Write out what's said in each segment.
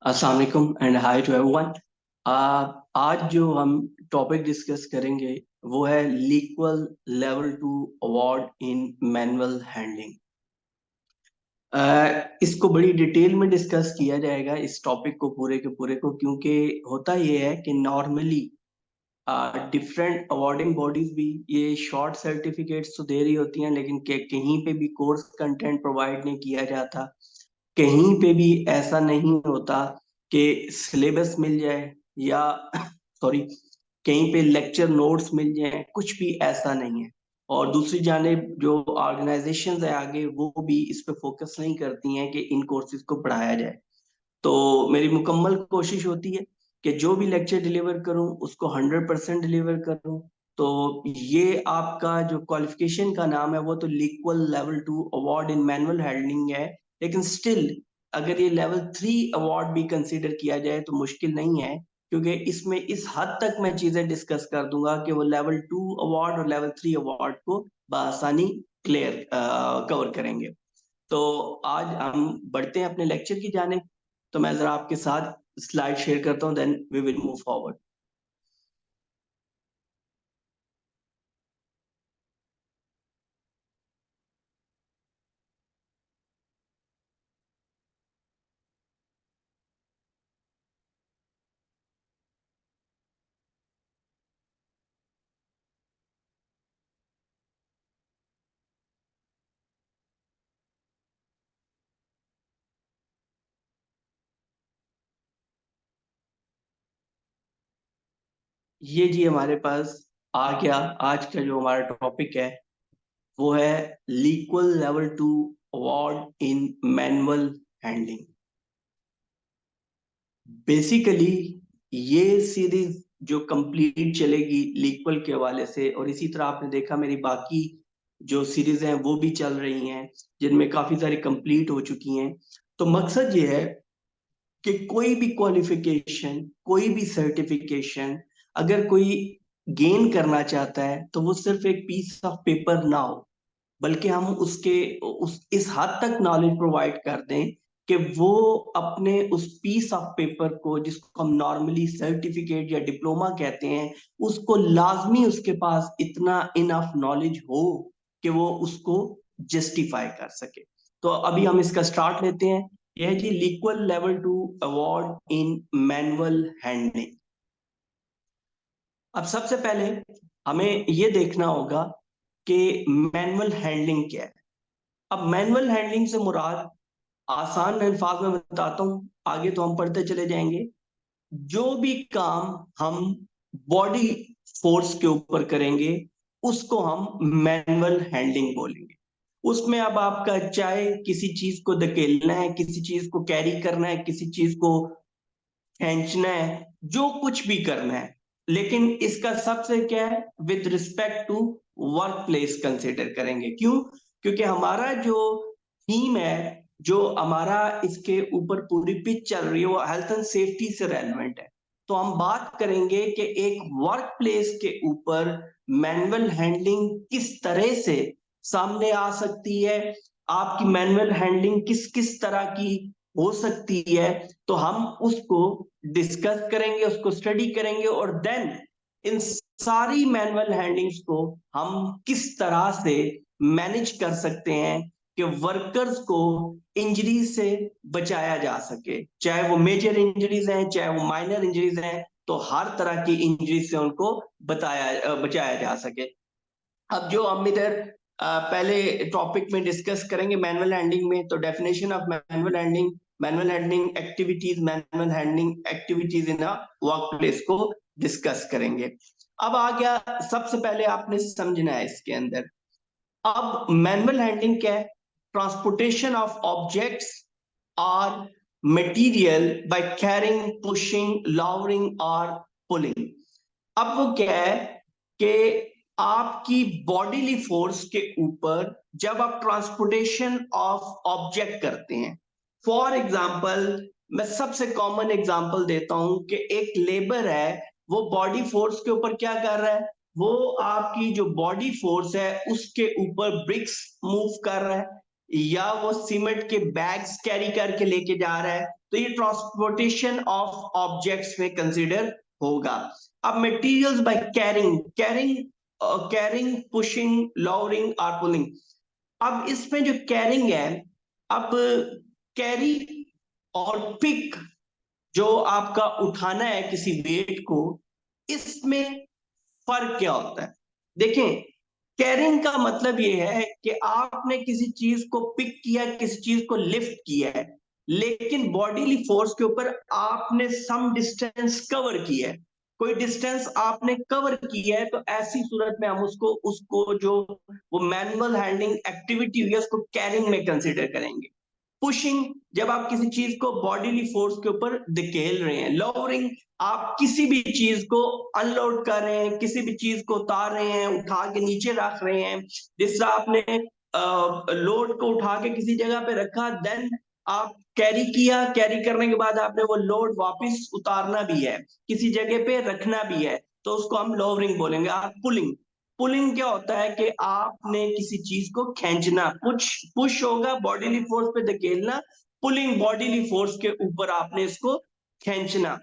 अस्सलाम वालेकुम and hi to everyone. आज जो हम टॉपिक डिस्कस करेंगे वो है लीक्वल level two award in manual handling. इसको बड़ी डिटेल में डिस्कस किया जाएगा इस टॉपिक को पूरे के पूरे को, क्योंकि होता ये है कि नॉर्मली डिफरेंट अवार्डिंग बॉडीज भी ये शॉर्ट सर्टिफिकेट्स तो दे रही होती हैं, लेकिन कहीं पे भी कोर्स कंटेंट प्रोवाइड नहीं किया जाता। कहीं पे भी ऐसा नहीं होता कि सिलेबस मिल जाए या सॉरी कहीं पे लेक्चर नोट्स मिल जाए, कुछ भी ऐसा नहीं है। और दूसरी जानिब जो ऑर्गेनाइजेशंस है आगे, वो भी इस पे फोकस नहीं करती हैं कि इन कोर्सेज को पढ़ाया जाए। तो मेरी मुकम्मल कोशिश होती है कि जो भी लेक्चर डिलीवर करूं उसको 100% डिलीवर करूं। तो ये आपका जो क्वालिफिकेशन का नाम है वो तो लिक्वल level 2 award in manual handling है, लेकिन स्टिल अगर ये लेवल 3 अवार्ड भी कंसीडर किया जाए तो मुश्किल नहीं है, क्योंकि इसमें इस हद तक मैं चीजें डिस्कस कर दूंगा कि वो लेवल 2 अवार्ड और लेवल 3 अवार्ड को बआसानी क्लियर कवर करेंगे। तो आज हम बढ़ते हैं अपने लेक्चर की जाने। तो मैं जरा आपके साथ स्लाइड शेयर करता हूं, then we will move forward. ये जी हमारे पास आ गया। आज का जो हमारा टॉपिक है वो है लीक्वल level 2 award in manual handling. Basically ये सीरीज जो कंप्लीट चलेगी लीक्वल के हवाले से, और इसी तरह आपने देखा मेरी बाकी जो सीरीज हैं वो भी चल रही हैं, जिनमें काफी सारी कंप्लीट हो चुकी हैं। तो मकसद ये है कि कोई भी क्वालिफिकेशन, कोई भी सर्टिफिकेशन अगर कोई गेन करना चाहता है तो वो सिर्फ एक पीस ऑफ पेपर ना हो, बल्कि हम उसके उस इस हद तक नॉलेज प्रोवाइड कर दें कि वो अपने उस पीस ऑफ पेपर को, जिसको हम नॉर्मली सर्टिफिकेट या डिप्लोमा कहते हैं, उसको लाजमी उसके पास इतना इनफ नॉलेज हो कि वो उसको जस्टिफाई कर सके। तो अभी हम इसका स्टार्ट लेते हैं। यह है जी लिक्वल level 2 award in manual handling. अब सबसे पहले हमें यह देखना होगा कि मैनुअल हैंडलिंग क्या है। अब मैनुअल हैंडलिंग से मुराद, आसान अल्फाज में बताता हूं, आगे तो हम पढ़ते चले जाएंगे। जो भी काम हम बॉडी फोर्स के ऊपर करेंगे उसको हम मैनुअल हैंडलिंग बोलेंगे। उसमें अब आपका चाहे किसी चीज को धकेलना है, किसी चीज को कैरी करना है, किसी चीज को खींचना है, जो कुछ भी करना है, लेकिन इसका सबसे क्या है, with respect to work place consider करेंगे। क्यों? क्योंकि हमारा जो थीम है, जो हमारा इसके ऊपर पूरी पिच चल रही है, वो हेल्थ एंड सेफ्टी से रेलेवेंट है। तो हम बात करेंगे कि एक वर्क प्लेस के ऊपर मैनुअल हैंडलिंग किस तरह से सामने आ सकती है, आपकी मैनुअल हैंडलिंग किस किस तरह की हो सकती है। तो हम उसको डिस्कस करेंगे, उसको स्टडी करेंगे, और देन इन सारी मैनुअल हैंडलिंग्स को हम किस तरह से मैनेज कर सकते हैं कि वर्कर्स को इंजरी से बचाया जा सके, चाहे वो मेजर इंजरीज हैं चाहे वो माइनर इंजरीज हैं। तो हर तरह की इंजरी से उनको बचाया जा सके। अब जो हम इधर पहले टॉपिक में डिस्कस करेंगे मैनुअल हैंडलिंग में, तो definition of manual handling, manual handling activities, manual handling activities in a work place को डिस्कस करेंगे। अब आ गया, सबसे पहले आपने समझना है इसके अंदर। अब मैनुअल हैंडलिंग क्या है? ट्रांसपोर्टेशन ऑफ ऑब्जेक्ट्स और material by carrying, pushing, lowering और पुलिंग। अब वो क्या है कि आपकी बॉडीली फोर्स के ऊपर जब आप ट्रांसपोर्टेशन ऑफ ऑब्जेक्ट करते हैं, फॉर एग्जांपल मैं सबसे कॉमन एग्जांपल देता हूं कि एक लेबर है, वो बॉडी फोर्स के ऊपर क्या कर रहा है, वो आपकी जो बॉडी फोर्स है उसके ऊपर ब्रिक्स मूव कर रहा है। या वो सीमेंट के बैग्स कैरी करके लेके जा रहा है, तो ये ट्रांसपोर्टेशन ऑफ ऑब्जेक्ट्स में कंसीडर होगा। अब materials by carrying, carrying, pushing, lowering और पुलिंग। अब इसमें जो कैरिंग है, अब कैरी और पिक, जो आपका उठाना है किसी वेट को, इसमें फर्क क्या होता है? देखें, कैरिंग का मतलब ये है कि आपने किसी चीज को पिक किया, किसी चीज को लिफ्ट किया है, लेकिन बॉडीली फोर्स के ऊपर आपने सम डिस्टेंस कवर किया है, कोई डिस्टेंस आपने कवर किया है, तो ऐसी सूरत में हम उसको उसको जो वो मैनुअल हैंडलिंग एक्टिविटी हुई है उसको कैरिंग में कंसीडर करेंगे। पुशिंग, जब आप किसी चीज को बॉडीली फोर्स के ऊपर धकेल रहे हैं। लोअरिंग, आप किसी भी चीज को अनलोड कर रहे हैं, किसी भी चीज को उतार रहे हैं, उठा के नीचे रख रहे हैं। जिस तरह आपने लोड को उठा के किसी जगह पे रखा, देन आप कैरी किया, कैरी करने के बाद आपने वो लोड वापस उतारना भी है, किसी जगह पे रखना भी है, तो उसको हम लोअरिंग बोलेंगे। आप पुलिंग, पुलिंग क्या होता है कि आपने किसी चीज को खींचना, पुश होगा बॉडीली फोर्स पे धकेलना, पुलिंग बॉडीली फोर्स के ऊपर आपने इसको खींचना।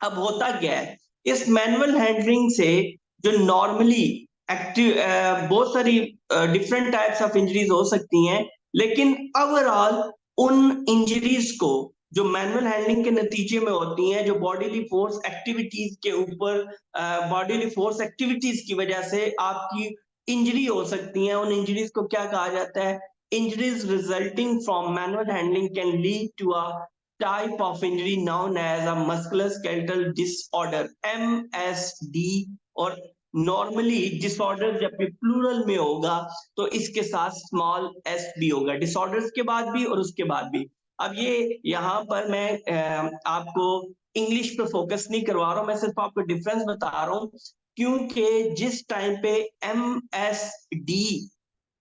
अब होता क्या है, इस मैनुअल हैंडलिंग से जो नॉर्मली एक्टिव बहुत सारी डिफरेंट टाइप्स ऑफ इंजरीज हो सकती हैं, लेकिन ओवरऑल उन इंजरीज को जो मैनुअल हैंडलिंग के नतीजे में होती हैं, जो बॉडीली फोर्स एक्टिविटीज के ऊपर, बॉडीली फोर्स एक्टिविटीज की वजह से आपकी इंजरी हो सकती है, उन इंजरीज को क्या कहा जाता है? Injuries resulting from manual handling can lead to a type of injury known as a musculoskeletal disorder, MSD। और नॉर्मली डिसऑर्डर जब भी प्लूरल में होगा तो इसके साथ स्मॉल एस भी होगा, डिसऑर्डर्स के बाद भी और उसके बाद भी। अब ये यहाँ पर मैं आपको इंग्लिश पे फोकस नहीं करवा रहा हूँ, मैं सिर्फ आपको डिफरेंस बता रहा हूँ, क्योंकि जिस टाइम पे MSD,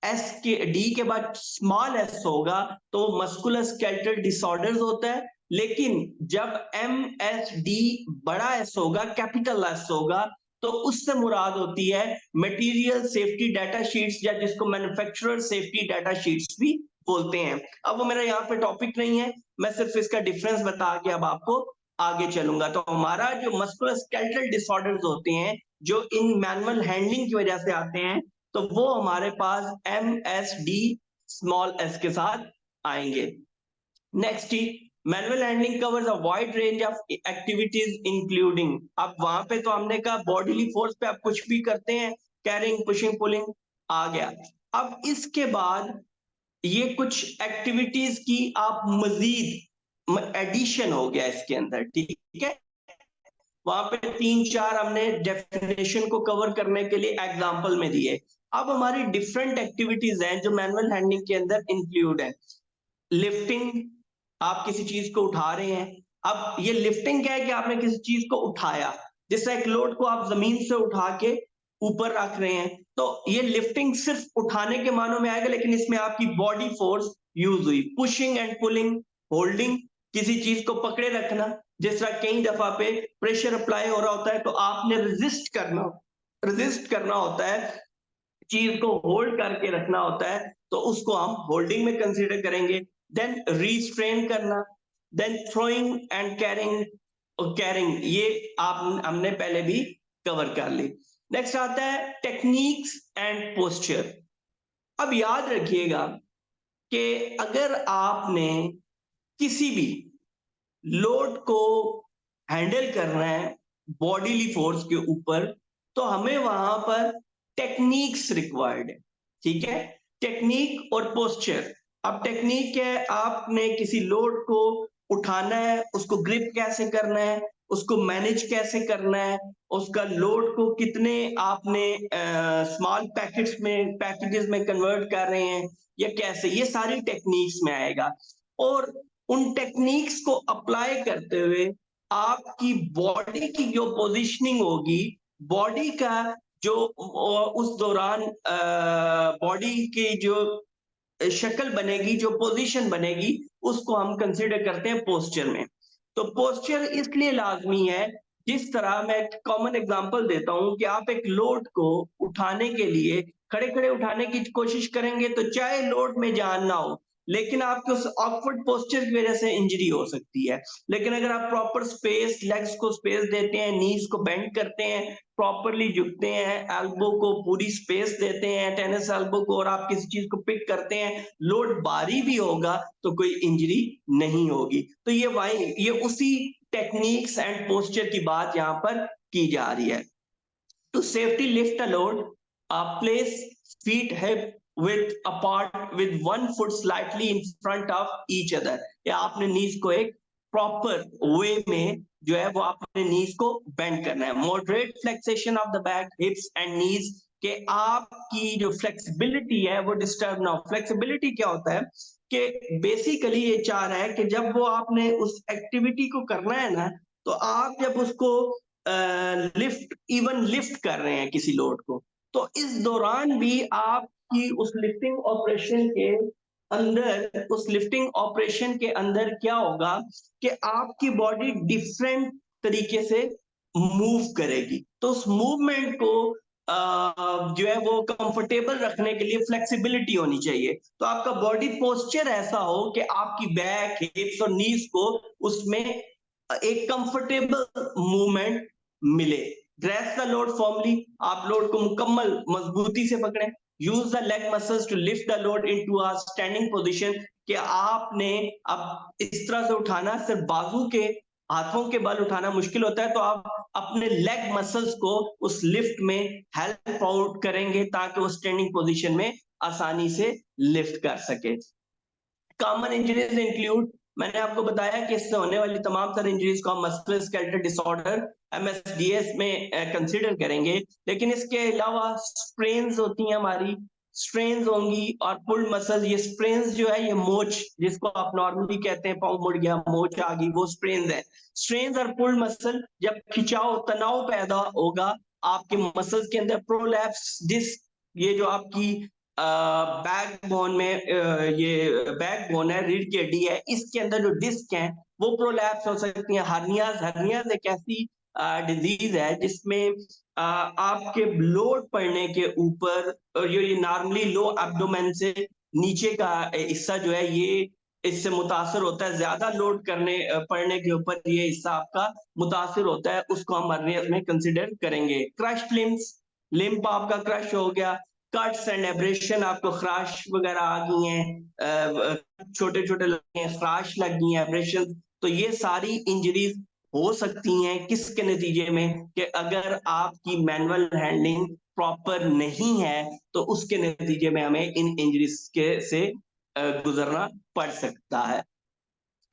एस के डी के बाद स्मॉल एस होगा तो मस्कुलर स्केलेटल डिसऑर्डर्स होता है, लेकिन जब एम एस डी बड़ा एस होगा, कैपिटल एस होगा, तो उससे मुराद होती है मटेरियल सेफ्टी डाटा शीट्स, या जिसको मैन्युफैक्चरर सेफ्टी डाटा शीट्स भी बोलते हैं। अब वो मेरा यहाँ पे टॉपिक नहीं है, मैं सिर्फ इसका डिफरेंस बता के अब आपको आगे चलूंगा। तो हमारा जो मस्कुलर स्केलेटल डिसऑर्डर्स होते हैं, जो इन मैनुअल हैंडलिंग की वजह से आते हैं, तो वो हमारे पास MSD स्मॉल एस के साथ आएंगे। Next he, manual handling covers a wide range of activities including. अब वहां पे तो हमने कहा बॉडीली फोर्स पे आप कुछ भी करते हैं, कैरिंग, पुशिंग, पुलिंग आ गया। अब इसके बाद ये कुछ एक्टिविटीज की आप मजीद एडिशन हो गया इसके अंदर, ठीक है। वहां पे 3-4 हमने डेफिनेशन को कवर करने के लिए एग्जांपल में दिए। अब हमारी डिफरेंट एक्टिविटीज हैं जो मैनुअल हैंडलिंग के अंदर इंक्लूड है। लिफ्टिंग, आप किसी चीज को उठा रहे हैं। अब ये लिफ्टिंग क्या है कि आपने किसी चीज को उठाया, जैसे एक लोड को आप जमीन से उठा के ऊपर रख रहे हैं, तो ये लिफ्टिंग सिर्फ उठाने के मानों में आएगा, लेकिन इसमें आपकी बॉडी फोर्स यूज हुई। पुशिंग एंड पुलिंग, होल्डिंग, किसी चीज को पकड़े रखना, जिस तरह कई दफा पे प्रेशर अप्लाई हो रहा होता है तो आपने रेजिस्ट करना होता है, चीज को होल्ड करके रखना होता है, तो उसको हम होल्डिंग में कंसीडर करेंगे। देन रीस्ट्रेन करना, देन थ्रोइंग एंड कैरिंग, और कैरिंग ये आप हमने पहले भी कवर कर ली। नेक्स्ट आता है टेक्निक्स एंड पोस्चर। अब याद रखिएगा कि अगर आपने किसी भी लोड को हैंडल करना है बॉडीली फोर्स के ऊपर, तो हमें वहां पर टेक्निक्स रिक्वायर्ड है, ठीक है। टेक्निक और पोस्चर। अब टेक्निक है, आपने किसी लोड को उठाना है, उसको ग्रिप कैसे करना है, उसको मैनेज कैसे करना है, उसका लोड को कितने आपने स्मॉल पैकेजेस में कन्वर्ट कर रहे हैं, या कैसे, ये सारी टेक्निक्स में आएगा। और उन टेक्निक्स को अप्लाई करते हुए आपकी बॉडी की जो पोजीशनिंग होगी, बॉडी का जो उस दौरान बॉडी की जो शक्ल बनेगी, जो पोजीशन बनेगी, उसको हम कंसीडर करते हैं पोस्चर में। तो पोस्चर इसलिए लाजमी है, जिस तरह मैं एक कॉमन एग्जांपल देता हूं कि आप एक लोड को उठाने के लिए खड़े खड़े उठाने की कोशिश करेंगे तो चाहे लोड में जान ना हो, लेकिन आपके उस ऑकवर्ड पोस्चर की वजह से इंजरी हो सकती है। लेकिन अगर आप प्रॉपर स्पेस, लेग्स को स्पेस देते हैं, नीज को बेंड करते हैं, प्रॉपरली झुकते हैं, एल्बो को पूरी स्पेस देते हैं, टेनिस एल्बो को, और आप किसी चीज को पिक करते हैं, लोड भारी भी होगा तो कोई इंजरी नहीं होगी। तो ये उसी टेक्निक्स एंड पोस्चर की बात यहाँ पर की जा रही है। To safety lift a load, place feet hip width apart with one foot slightly in front of each other। या आपने नीज को एक प्रॉपर वे में जो है वो आपने नीज को बेंड करना है। Moderate flexion of the back, hips and knees, के आपकी जो फ्लेक्सिबिलिटी है वो डिस्टर्ब ना हो। फ्लेक्सिबिलिटी क्या होता है कि बेसिकली ये चाह रहा है कि जब वो आपने उस एक्टिविटी को करना है ना, तो आप जब उसको लिफ्ट कर रहे हैं किसी लोड को, तो इस दौरान भी आपकी उस लिफ्टिंग ऑपरेशन के अंदर क्या होगा कि आपकी बॉडी डिफरेंट तरीके से मूव करेगी। तो उस मूवमेंट को जो है वो कंफर्टेबल रखने के लिए फ्लेक्सिबिलिटी होनी चाहिए। तो आपका बॉडी पोस्चर ऐसा हो कि आपकी बैक, हिप्स और नीज को उसमें एक कंफर्टेबल मूवमेंट मिले। ग्रैस्प द लोड फॉर्मली, आप लोड को मुकम्मल मजबूती से पकड़ें। Use the leg muscles to lift the load into a standing position, कि आपने अब इस तरह से उठाना, सिर्फ बाजू के हाथों के बल उठाना मुश्किल होता है, तो आप अपने लेग मसल्स को उस लिफ्ट में हेल्प आउट करेंगे ताकि वो स्टैंडिंग पोजीशन में आसानी से लिफ्ट कर सके। कॉमन इंजरीज इंक्लूड, मैंने आपको बताया कि इससे होने वाली तमाम तरह इंजरीज को हम मस्कुलर स्केलेटल डिसऑर्डर एमएसडीएस में कंसीडर करेंगे। लेकिन इसके अलावा स्ट्रेन्स होती हैं हमारी, स्ट्रेन्स होंगी और पुल मसल। ये स्ट्रेन्स जो है ये मोच, जिसको आप नॉर्मली कहते हैं पाँव मुड़ गया, मोच आ गई, वो स्ट्रेन्स है। स्ट्रेन्स और पुल मसल, जब खिंचाव, तनाव पैदा होगा आपके मसल्स के अंदर, प्रोलैप्स डिस्क, ये जो आपकी बैक बोन में ये बैक बोन है, रीढ़ की हड्डी है, इसके अंदर जो डिस्क है वो प्रोलैप्स हो सकती है। हर्नियाज एक ऐसी डिजीज है जिसमें आपके लोड पड़ने के ऊपर, और ये नॉर्मली लो एब्डोमेन से नीचे का हिस्सा जो है ये इससे मुतासर होता है। ज्यादा लोड पड़ने के ऊपर ये हिस्सा आपका मुतासर होता है, उसको हम हर्नियाज में कंसिडर करेंगे। क्रश्ड लिम्स, लिम्प आपका क्रश हो गया। कट्स एंड एब्रेशन, आपको खराश वगैरह आ गई हैं, छोटे छोटे लगे हैं, खराश लग गई हैं, एब्रेशन, तो ये सारी इंजरीज हो सकती हैं किसके नतीजे में, कि अगर आपकी मैनुअल हैंडलिंग प्रॉपर नहीं है तो उसके नतीजे में हमें इन इंजरीज के से गुजरना पड़ सकता है।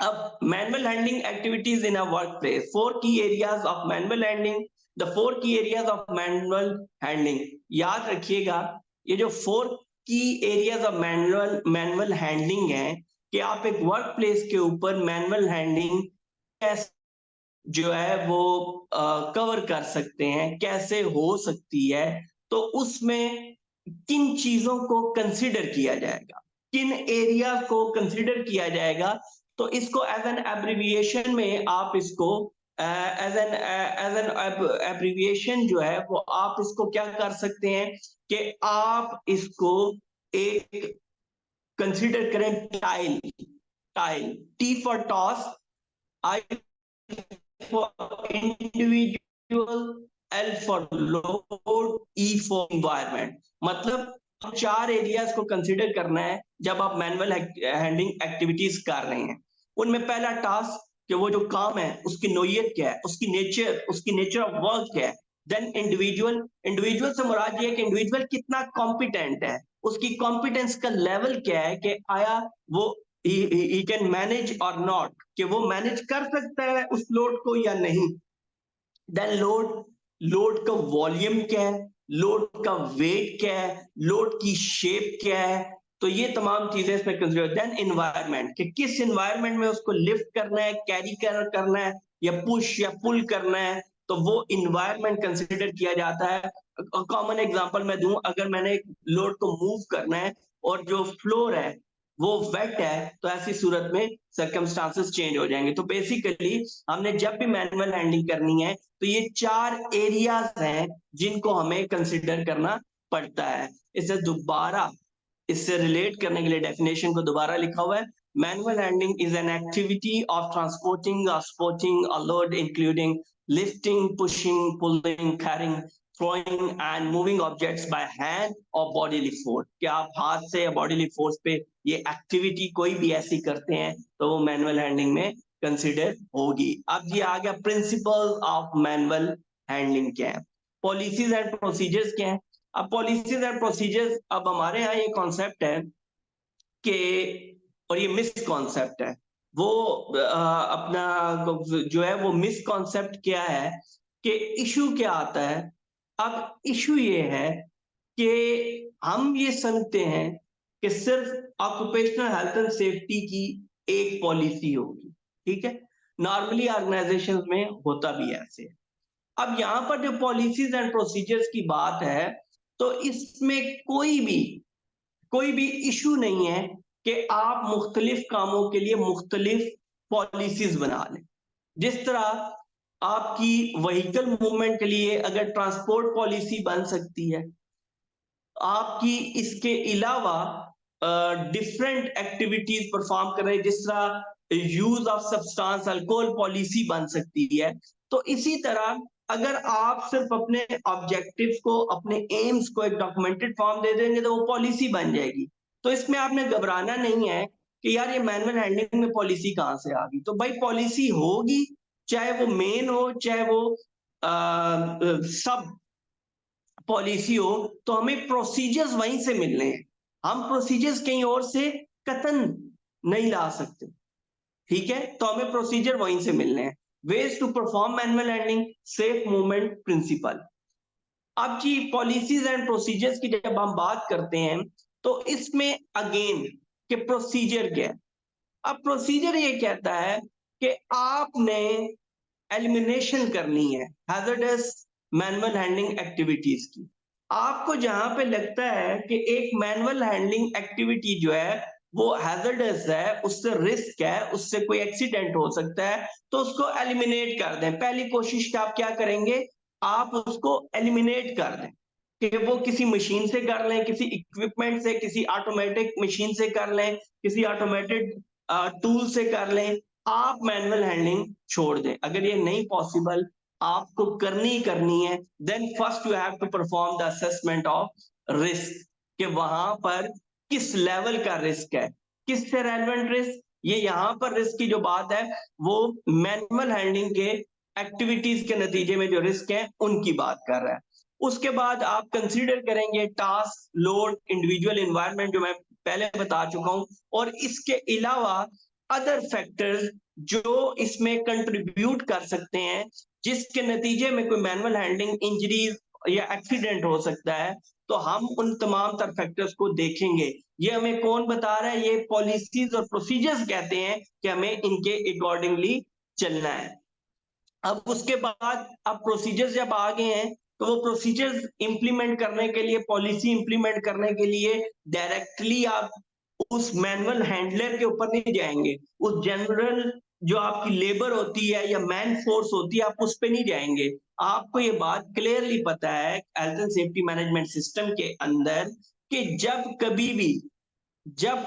अब manual handling activities in a work place, 4 key areas of manual handling. The 4 key areas of manual handling, याद रखिएगा ये जो 4 key areas of manual handling है, कि आप एक वर्क प्लेस के ऊपर मैनुअल हैंडलिंग जो है वो कवर कर सकते हैं, कैसे हो सकती है, तो उसमें किन चीजों को कंसिडर किया जाएगा, किन एरिया को कंसिडर किया जाएगा। तो इसको एज एन एब्रिविएशन में आप इसको एज एन एब्रिविएशन जो है वो आप इसको क्या कर सकते हैं कि आप इसको एक कंसिडर करें, tile. Tile, T for toss, I for individual, L for load, E for environment। मतलब हम 4 एरियाज को कंसीडर करना है जब आप मैनुअल हैंडलिंग एक्टिविटीज कर रहे हैं। उनमें पहला टास्क, कि वो जो काम है उसकी नोयत क्या है, उसकी नेचर ऑफ वर्क क्या है। देन इंडिविजुअल, इंडिविजुअल से मुराद ये है कि इंडिविजुअल कितना कॉम्पिटेंट है, उसकी कॉम्पिटेंस का लेवल क्या है, कि आया वो he can manage or not, कि वो मैनेज कर सकता है उस लोड को या नहीं। देन लोड का वॉल्यूम क्या है, लोड का वेट क्या है, लोड की शेप क्या है, तो ये तमाम चीजें इसमें कंसीडर। देन एनवायरनमेंट, कि किस एनवायरनमेंट में उसको लिफ्ट करना है, कैरी करना है, या पुश या पुल करना है, तो वो एनवायरनमेंट कंसीडर किया जाता है। कॉमन एग्जांपल मैं दूं, अगर मैंने लोड को मूव करना है और जो फ्लोर है वो वेट है, तो ऐसी सूरत में सर्कमस्टांसेस चेंज हो जाएंगे। तो बेसिकली हमने जब भी मैनुअल हैंडलिंग करनी है तो ये 4 एरियाज हैं जिनको हमें कंसिडर करना पड़ता है। इसे दोबारा इससे रिलेट करने के लिए डेफिनेशन को दोबारा लिखा हुआ है। Manual handling is an activity of transporting और supporting a load including lifting, pushing, pulling, carrying, throwing and moving objects by hand or bodily force। क्या आप हाथ से या bodily force पे ये एक्टिविटी कोई भी ऐसी करते हैं तो वो मैनुअल हैंडलिंग में कंसिडर होगी। अब ये आ गया प्रिंसिपल्स ऑफ मैनुअल हैंडलिंग क्या है, पॉलिसीज एंड प्रोसीजर्स क्या है। अब पॉलिसीज एंड प्रोसीजर्स, अब हमारे यहाँ ये कॉन्सेप्ट है कि, और ये मिस कॉन्सेप्ट है, वो अपना जो है वो मिस कॉन्सेप्ट क्या है कि इशू क्या आता है। अब इशू ये है कि हम ये समझते हैं कि सिर्फ ऑक्यूपेशनल हेल्थ एंड सेफ्टी की एक पॉलिसी होगी, ठीक है। नॉर्मली ऑर्गेनाइजेशंस में होता भी ऐसे है। अब यहाँ पर जो पॉलिसीज एंड प्रोसीजर्स की बात है, तो इसमें कोई भी इशू नहीं है कि आप मुख्तलिफ कामों के लिए मुख्तलिफ पॉलिसीज बना लें। जिस तरह आपकी व्हीकल मूवमेंट के लिए अगर ट्रांसपोर्ट पॉलिसी बन सकती है, आपकी इसके अलावा डिफरेंट एक्टिविटीज परफॉर्म कर रहे हैं, जिस तरह use of substance alcohol policy बन सकती है। तो इसी तरह अगर आप सिर्फ अपने ऑब्जेक्टिव्स को, अपने एम्स को एक डॉक्यूमेंटेड फॉर्म दे देंगे तो वो पॉलिसी बन जाएगी। तो इसमें आपने घबराना नहीं है कि यार ये मैनुअल हैंडलिंग में पॉलिसी कहां से आ गई। तो भाई पॉलिसी होगी, चाहे वो मेन हो, चाहे वो सब पॉलिसी हो, तो हमें प्रोसीजर्स वहीं से मिलने हैं। हम प्रोसीजर्स कहीं और से कतन नहीं ला सकते, ठीक है। तो हमें प्रोसीजर वहीं से मिलने हैं। Ways to perform manual handling, safe movement principle. अब जी पॉलिसीज एंड प्रोसीजर्स की जब हम बात करते हैं तो इसमें अगेन कि प्रोसीजर क्या है। अब प्रोसीजर ये कहता है कि आपने एलिमिनेशन करनी है हैजर्डस मैनुअल हैंडलिंग एक्टिविटीज की। आपको जहां पे लगता है कि एक मैनुअल हैंडलिंग एक्टिविटी जो है वो हैजर्डस है, उससे रिस्क है, उससे कोई एक्सीडेंट हो सकता है, तो उसको एलिमिनेट कर दें। पहली कोशिश आप क्या करेंगे, आप उसको एलिमिनेट कर दें, कि वो किसी मशीन से कर लें, किसी इक्विपमेंट से, किसी ऑटोमेटिक मशीन से कर लें, किसी ऑटोमेटेड टूल से कर लें। आप मैनुअल हैंडलिंग छोड़ दें। अगर ये नहीं पॉसिबल, आपको करनी है, then first you have to perform the assessment of risk, कि वहां पर किस लेवल का रिस्क है, किससे रेलेवेंट रिस्क। ये यहां पर रिस्क की जो बात है वो मैनुअल हैंडलिंग के एक्टिविटीज के नतीजे में जो रिस्क है उनकी बात कर रहा है। उसके बाद आप कंसीडर करेंगे टास्क, लोड, इंडिविजुअल एनवायरनमेंट, जो मैं पहले बता चुका हूं, और इसके अलावा अदर फैक्टर्स जो इसमें कंट्रीब्यूट कर सकते हैं, जिसके नतीजे में कोई मैनुअल हैंडलिंग इंजरीज या एक्सीडेंट हो सकता है। तो हम उन तमाम तर फैक्टर्स को देखेंगे। ये हमें कौन बता रहा है, ये पॉलिसीज और प्रोसीजर्स कहते हैं कि हमें इनके अकॉर्डिंगली चलना है। अब उसके बाद अब प्रोसीजर्स जब आ गए हैं, तो वो प्रोसीजर्स इंप्लीमेंट करने के लिए, पॉलिसी इंप्लीमेंट करने के लिए डायरेक्टली आप उस मैनुअल हैंडलर के ऊपर नहीं जाएंगे, उस जनरल जो आपकी लेबर होती है या मैन फोर्स होती है, आप उस पे नहीं जाएंगे। आपको ये बात क्लियरली पता है health and safety management system के अंदर कि जब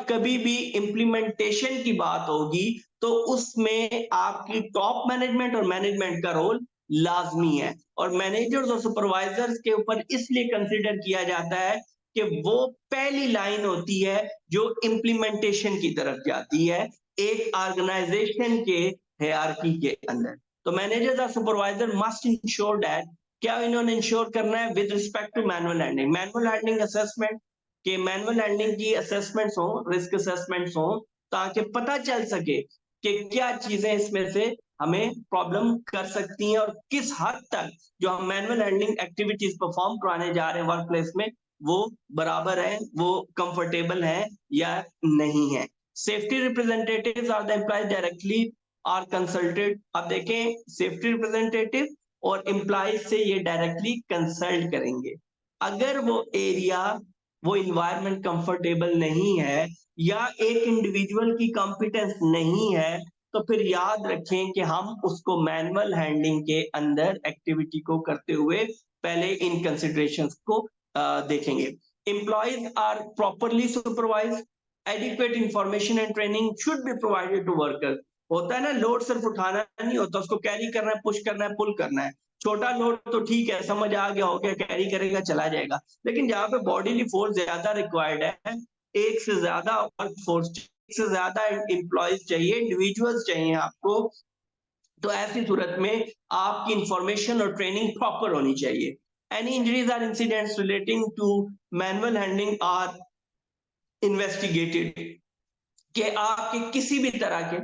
कभी भी इंप्लीमेंटेशन की बात होगी तो उसमें आपकी टॉप मैनेजमेंट और मैनेजमेंट का रोल लाजमी है। और मैनेजर्स और सुपरवाइजर्स के ऊपर इसलिए कंसीडर किया जाता है कि वो पहली लाइन होती है जो इंप्लीमेंटेशन की तरफ जाती है एक ऑर्गेनाइजेशन के हायरार्की के अंदर। तो मैनेजर्स और सुपरवाइजर मस्ट इंश्योर दैट, क्या इन्होंने इंश्योर करना है with respect to manual handling assessment, कि मैनुअल हैंडलिंग की असेसमेंट्स हो, रिस्क असेसमेंट्स हो, ताकि पता चल सके कि क्या चीजें इसमें से हमें प्रॉब्लम कर सकती हैं और किस हद तक जो हम मैनुअल हैंडलिंग एक्टिविटीज परफॉर्म कराने जा रहे हैं वर्क प्लेस में वो बराबर है, वो कंफर्टेबल है या नहीं है। Safety representatives or the employees directly are consulted. अब देखें, सेफ्टी रिप्रेजेंटेटिव और एम्प्लॉयज से ये डायरेक्टली कंसल्ट करेंगे। अगर वो एरिया, वो इन्वायरमेंट कंफर्टेबल नहीं है या एक इंडिविजुअल की कॉम्पिटेंस नहीं है, तो फिर याद रखें कि हम उसको मैनुअल हैंडलिंग के अंदर एक्टिविटी को करते हुए पहले इन कंसिडरेशंस को देखेंगे। Employees are properly supervise, adequate information and training should be provided to workers. होता है ना, लोड सिर्फ उठाना नहीं होता, उसको कैरी करना है, पुश करना है, पुल करना है। छोटा लोड तो ठीक है, समझ आ गया, हो गया, कैरी करेगा, चला जाएगा। लेकिन जहाँ पे बॉडीली फोर्स ज्यादा रिक्वायर्ड है, एक से ज्यादा वर्क फोर्स, एक से ज्यादा एम्प्लॉयज चाहिए, इंडिविजुअल्स चाहिए आपको, तो ऐसी सूरत में आपकी इंफॉर्मेशन और ट्रेनिंग प्रॉपर होनी चाहिए। Any injuries or incidents relating to manual handling are investigated, कि आपके किसी भी तरह के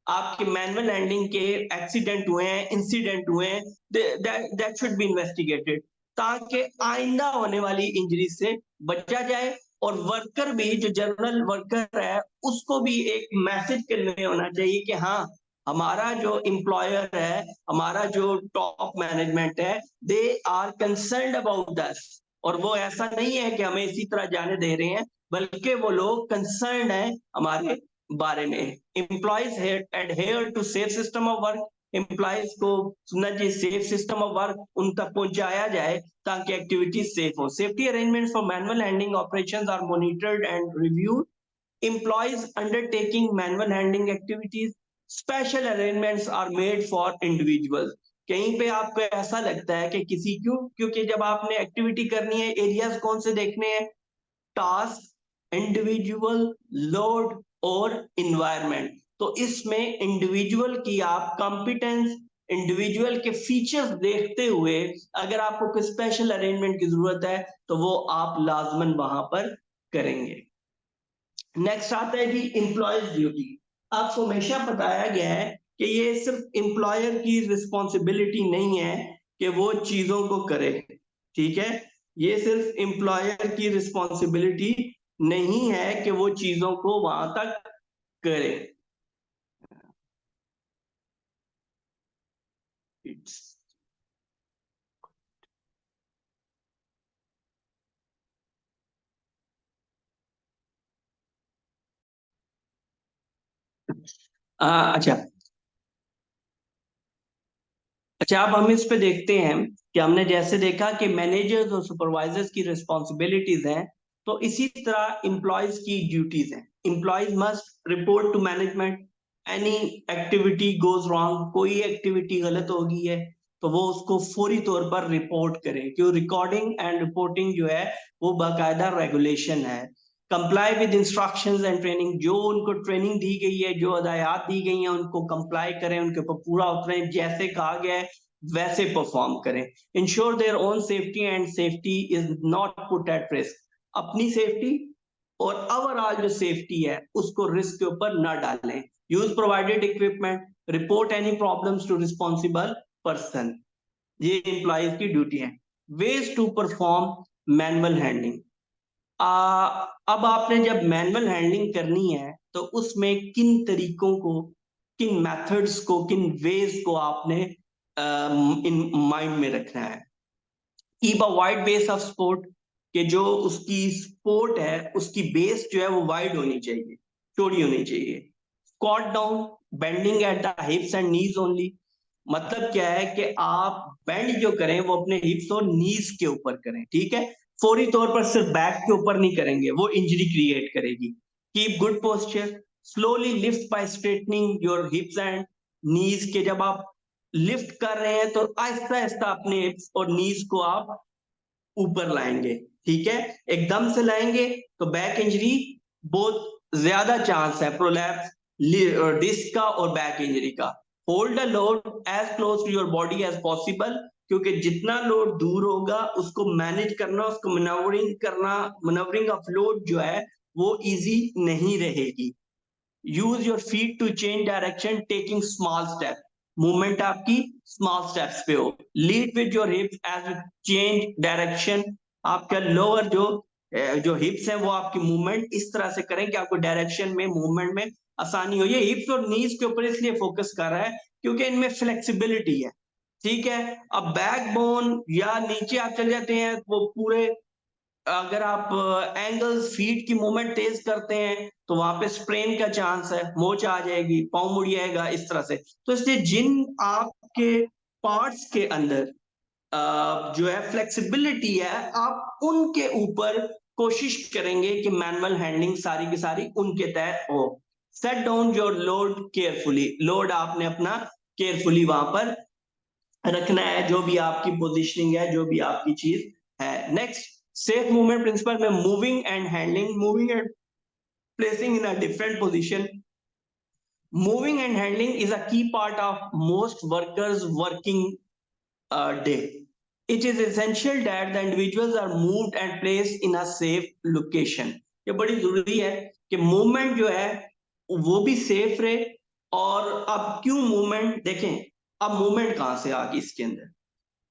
आपके मैनुअल हैंडलिंग के एक्सीडेंट हुए हैं, इंसिडेंट हुए हैं, दैट शुड बी इन्वेस्टिगेटेड, ताकि आइंदा होने वाली इंजरी से बचा जाए। और वर्कर भी, जो जनरल वर्कर है, उसको भी एक मैसेज कन्वे होना चाहिए कि हाँ, हमारा जो एम्प्लॉयर है, हमारा जो टॉप मैनेजमेंट है, दे आर कंसर्न्ड अबाउट दस। और वो ऐसा नहीं है कि हमें इसी तरह जाने दे रहे हैं, बल्कि वो लोग कंसर्न है हमारे बारे में। Employees adhere to safe system of work, employees को सुनना चाहिए सेफ सिस्टम ऑफ वर्क उन तक पहुंचाया जाए, ताकि एक्टिविटीज सेफ हो। Safety arrangements for manual handling operations are monitored and reviewed. Employees undertaking manual handling activities, special arrangements are made for individuals. कहीं पे आपको ऐसा लगता है कि किसी, क्योंकि जब आपने एक्टिविटी करनी है, एरियाज कौन से देखने हैं? टास्क, इंडिविजुअल, लोड और इन्वायरमेंट। तो इसमें इंडिविजुअल की आप कॉम्पिटेंस, इंडिविजुअल के फीचर्स देखते हुए, अगर आपको कोई स्पेशल अरेंजमेंट की जरूरत है, तो वो आप लाजमन वहां पर करेंगे। नेक्स्ट आता है जी एम्प्लॉयज ड्यूटी। आपको हमेशा बताया गया है कि ये सिर्फ एम्प्लॉयर की रिस्पॉन्सिबिलिटी नहीं है कि वो चीजों को करे, ठीक है? ये सिर्फ एम्प्लॉयर की रिस्पॉन्सिबिलिटी नहीं है कि वो चीजों को वहां तक करे। अच्छा, अच्छा, अब हम इस पे देखते हैं कि हमने जैसे देखा कि मैनेजर्स और सुपरवाइजर्स की रिस्पॉन्सिबिलिटीज हैं, तो इसी तरह एम्प्लॉयज की ड्यूटीज हैं। Employees must report to management any activity goes wrong, कोई एक्टिविटी गलत हो गई है तो वो उसको फौरी तौर पर रिपोर्ट करें, क्यों? रिकॉर्डिंग एंड रिपोर्टिंग जो है वो बाकायदा रेगुलेशन है। Comply with instructions and training, जो उनको ट्रेनिंग दी गई है, जो हदायत दी गई हैं, उनको कंप्लाई करें, उनके ऊपर पूरा उतरें, जैसे कहा गया है वैसे परफॉर्म करें। Ensure their own safety and safety is not put at risk, अपनी सेफ्टी और ओवरऑल जो सेफ्टी है उसको रिस्क के ऊपर न डालें। Use provided equipment, report any problems to responsible person, ये एम्प्लॉयज की ड्यूटी है। Ways to perform manual handling. अब आपने जब मैनुअल हैंडलिंग करनी है, तो उसमें किन तरीकों को, किन मेथड्स को, किन वेज को आपने इन माइंड में रखना है। Keep a wide base of support, कि जो उसकी सपोर्ट है उसकी बेस जो है वो वाइड होनी चाहिए, चौड़ी होनी चाहिए। Squat down, bending at the हिप्स and knees only, मतलब क्या है कि आप बेंड जो करें वो अपने हिप्स और नीज के ऊपर करें, ठीक है? फौरी तौर पर सिर्फ बैक के ऊपर नहीं करेंगे, वो इंजरी क्रिएट करेगी। Keep good posture, slowly lift by straightening your hips and knees, के जब आप लिफ्ट कर रहे हैं तो आहिस्ता आहिस्ता अपने हिप्स और नीज को आप ऊपर लाएंगे, ठीक है? एकदम से लाएंगे तो बैक इंजरी बहुत ज्यादा चांस है, प्रोलैप्स, डिस्क का और बैक इंजरी का। Hold a load as close to your body as possible, क्योंकि जितना लोड दूर होगा उसको मैनेज करना, उसको मनवरिंग करना, मनवरिंग ऑफ लोड जो है वो इजी नहीं रहेगी। Use your feet to change direction taking small step, movement आपकी स्मॉल स्टेप्स पे हो। Lead with your hips as change direction, आपका लोअर जो हिप्स है वो आपकी मूवमेंट इस तरह से करें कि आपको डायरेक्शन में, मूवमेंट में आसानी हो। ये हिप्स और नीज के ऊपर इसलिए फोकस कर रहा है क्योंकि इनमें फ्लेक्सिबिलिटी है, ठीक है? अब बैकबोन या नीचे आप चले जाते हैं वो पूरे, अगर आप एंगल्स, फीट की मूवमेंट तेज करते हैं तो वहां पे स्प्रेन का चांस है, मोच आ जाएगी, पाँव मुड़ जाएगा, इस तरह से। तो इसलिए जिन आपके पार्ट्स के अंदर जो है फ्लेक्सिबिलिटी है, आप उनके ऊपर कोशिश करेंगे कि मैनुअल हैंडलिंग सारी की सारी उनके तहत हो। Set down your load carefully, load आपने अपना केयरफुली वहां पर रखना है, जो भी आपकी पोजीशनिंग है, जो भी आपकी चीज है। नेक्स्ट, सेफ मूवमेंट प्रिंसिपल में moving and handling, moving and placing in a different position. Moving and handling is a key part of most workers' working day. It is essential that the individuals are moved and placed in a safe location. ये बड़ी जरूरी है कि movement जो है वो भी safe रहे। और अब क्यों मूवमेंट देखें, अब मूवमेंट कहां से आ गई इसके अंदर।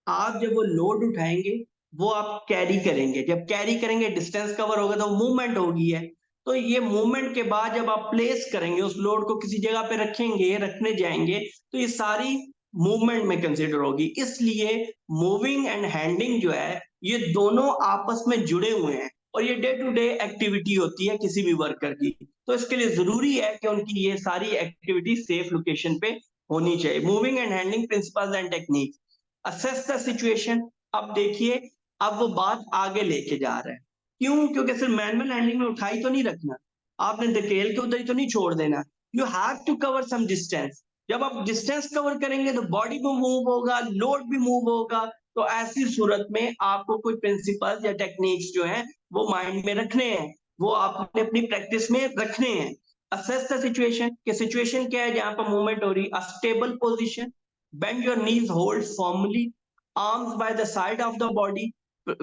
आप जब वो लोड उठाएंगे, वो आप कैरी करेंगे, जब कैरी करेंगे डिस्टेंस कवर होगा तो मूवमेंट होगी है। तो ये मूवमेंट के बाद जब आप प्लेस करेंगे, उस लोड को किसी जगह पे रखेंगे, रखने जाएंगे, तो ये सारी मूवमेंट में कंसिडर होगी। इसलिए मूविंग एंड हैंडलिंग जो है ये दोनों आपस में जुड़े हुए हैं, और ये डे टू डे एक्टिविटी होती है किसी भी वर्कर की। तो इसके लिए जरूरी है कि उनकी ये सारी एक्टिविटी सेफ लोकेशन पे होनी चाहिए। Moving and handling principles and technique, assess the situation. अब देखिए, अब वो बात आगे लेके जा रहा है। क्यों? क्योंकि सिर्फ मैनुअल हैंडलिंग में उठाई तो नहीं रखना, आपने धकेल के उधर ही तो नहीं छोड़ देना। You have to cover some distance. जब आप डिस्टेंस कवर करेंगे तो बॉडी भी मूव होगा, लोड भी मूव होगा। तो ऐसी सूरत में आपको कोई प्रिंसिपल या टेक्निक्स जो है वो माइंड में रखने हैं, वो आपने अपनी प्रैक्टिस में रखने हैं। असेस द सिचुएशन, कि सिचुएशन क्या है जहां पर मूवमेंट हो रही। अ stable position, bend your knees, hold firmly, arms by the side of the body,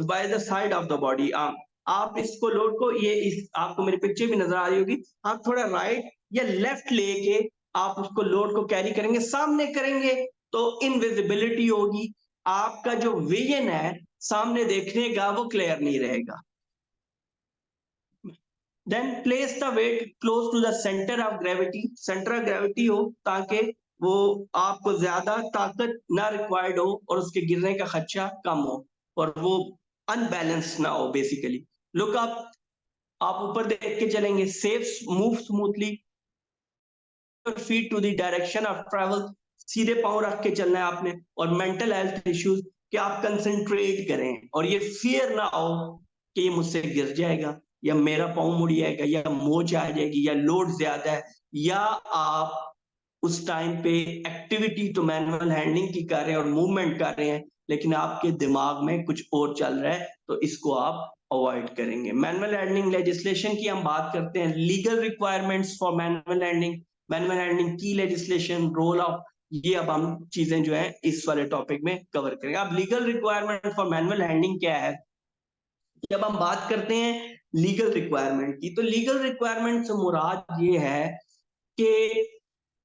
by the side of the body arm। आप इसको लोड को, ये इस आपको मेरी पिक्चर भी नजर आ रही होगी, आप थोड़ा राइट या लेफ्ट लेके आप उसको लोड को कैरी करेंगे, सामने करेंगे तो इनविजिबिलिटी होगी, आपका जो विजन है सामने देखने का वो क्लियर नहीं रहेगा। Then place the weight close to the centre of gravity, centre of gravity हो ताकि वो आपको ज्यादा ताकत ना रिक्वायर्ड हो और उसके गिरने का खदशा कम हो और वो अनबैलेंस ना हो बेसिकली। लुक अप, आप ऊपर देख के चलेंगे। Safe move smoothly, feet to the direction of travel, सीधे पांव रख के चलना है आपने। और मेंटल हेल्थ इश्यूज, कि आप कंसंट्रेट करें और ये फियर ना हो कि ये मुझसे गिर जाएगा, या मेरा पांव मुड़ जाएगा, या मोच आ जाएगी, या लोड ज्यादा है, या आप उस टाइम पे एक्टिविटी तो मैनुअल हैंडलिंग की कर रहे हैं और मूवमेंट कर रहे हैं, लेकिन आपके दिमाग में कुछ और चल रहा है, तो इसको आप अवॉइड करेंगे। मैनुअल हैंडलिंग लेजिस्लेशन की हम बात करते हैं। Legal requirements for manual handling, manual handling की लेजिस्लेशन, रोल ऑफ, ये अब हम चीजें जो है इस वाले टॉपिक में कवर करेंगे। अब legal requirement for manual handling क्या है। जब हम बात करते हैं लीगल रिक्वायरमेंट की, तो लीगल रिक्वायरमेंट से मुराद ये है कि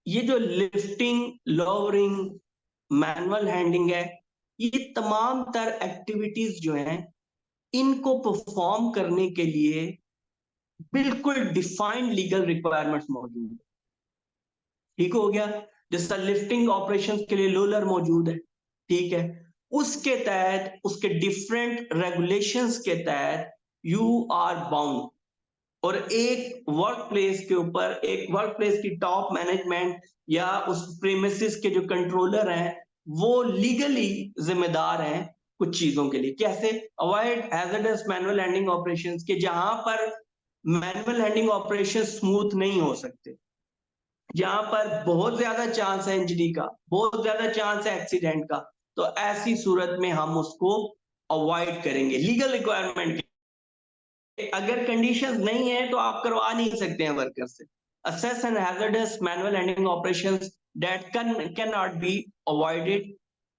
ये जो लिफ्टिंग, लोअरिंग, मैनुअल हैंडलिंग है, ये तमाम तर एक्टिविटीज जो हैं इनको परफॉर्म करने के लिए बिल्कुल डिफाइंड लीगल रिक्वायरमेंट्स मौजूद है। ठीक हो गया। जैसा लिफ्टिंग ऑपरेशंस के लिए लोलर मौजूद है, ठीक है, उसके तहत, उसके डिफरेंट रेगुलेशंस के तहत यू आर बाउंड। और एक वर्क प्लेस के ऊपर, एक वर्क प्लेस की टॉप मैनेजमेंट या उस प्रीमिसेस के जो कंट्रोलर हैं, वो लीगली जिम्मेदार हैं कुछ चीजों के लिए। कैसे? Avoid hazardous manual handling operations, के जहां पर मैनुअल हैंडलिंग ऑपरेशन स्मूथ नहीं हो सकते, जहां पर बहुत ज्यादा चांस है इंजरी का, बहुत ज्यादा चांस है एक्सीडेंट का, तो ऐसी सूरत में हम उसको अवॉइड करेंगे। लीगल रिक्वायरमेंट, अगर कंडीशंस नहीं है तो आप करवा नहीं सकते हैं वर्कर से। Assess and hazardous manual handling operations that can not be avoided.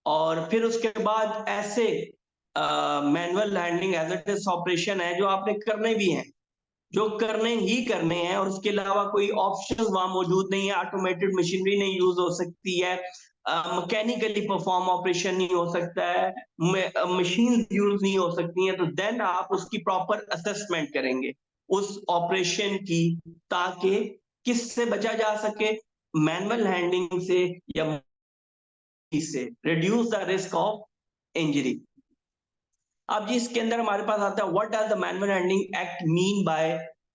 और फिर उसके बाद ऐसे मैनुअल हैंडलिंग हैजर्डस ऑपरेशन है जो आपने करने भी हैं, जो करने ही करने हैं, और उसके अलावा कोई ऑप्शन वहां मौजूद नहीं है। ऑटोमेटेड मशीनरी नहीं यूज हो सकती है, मैकेनिकली परफॉर्म ऑपरेशन नहीं हो सकता है, मशीन यूज नहीं हो सकती है। तो देन आप उसकी प्रॉपर असेसमेंट करेंगे उस ऑपरेशन की, ताकि किससे बचा जा सके, मैनुअल हैंडलिंग से या से reduce the risk of injury. अब जी इसके अंदर हमारे पास आता है what does the manual handling act mean by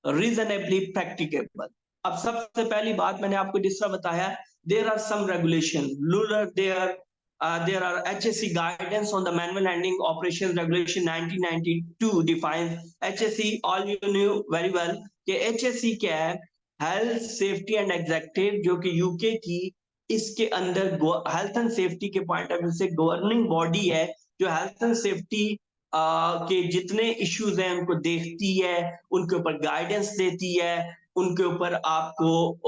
reasonably practicable. अब सबसे पहली बात मैंने आपको जिस तरह बताया, there are some regulation, ruler there there are HSC guidance on the manual handling operations regulation 1992 defines HSC. All you knew very well कि HSC क्या है, हेल्थ सेफ्टी एंड एग्जेक्टिव, जो कि यूके की इसके अंदर हेल्थ एंड सेफ्टी के point of view से गवर्निंग बॉडी है, जो हेल्थ एंड सेफ्टी के जितने इश्यूज हैं उनको देखती है, उनके ऊपर गाइडेंस देती है, उनके ऊपर आपको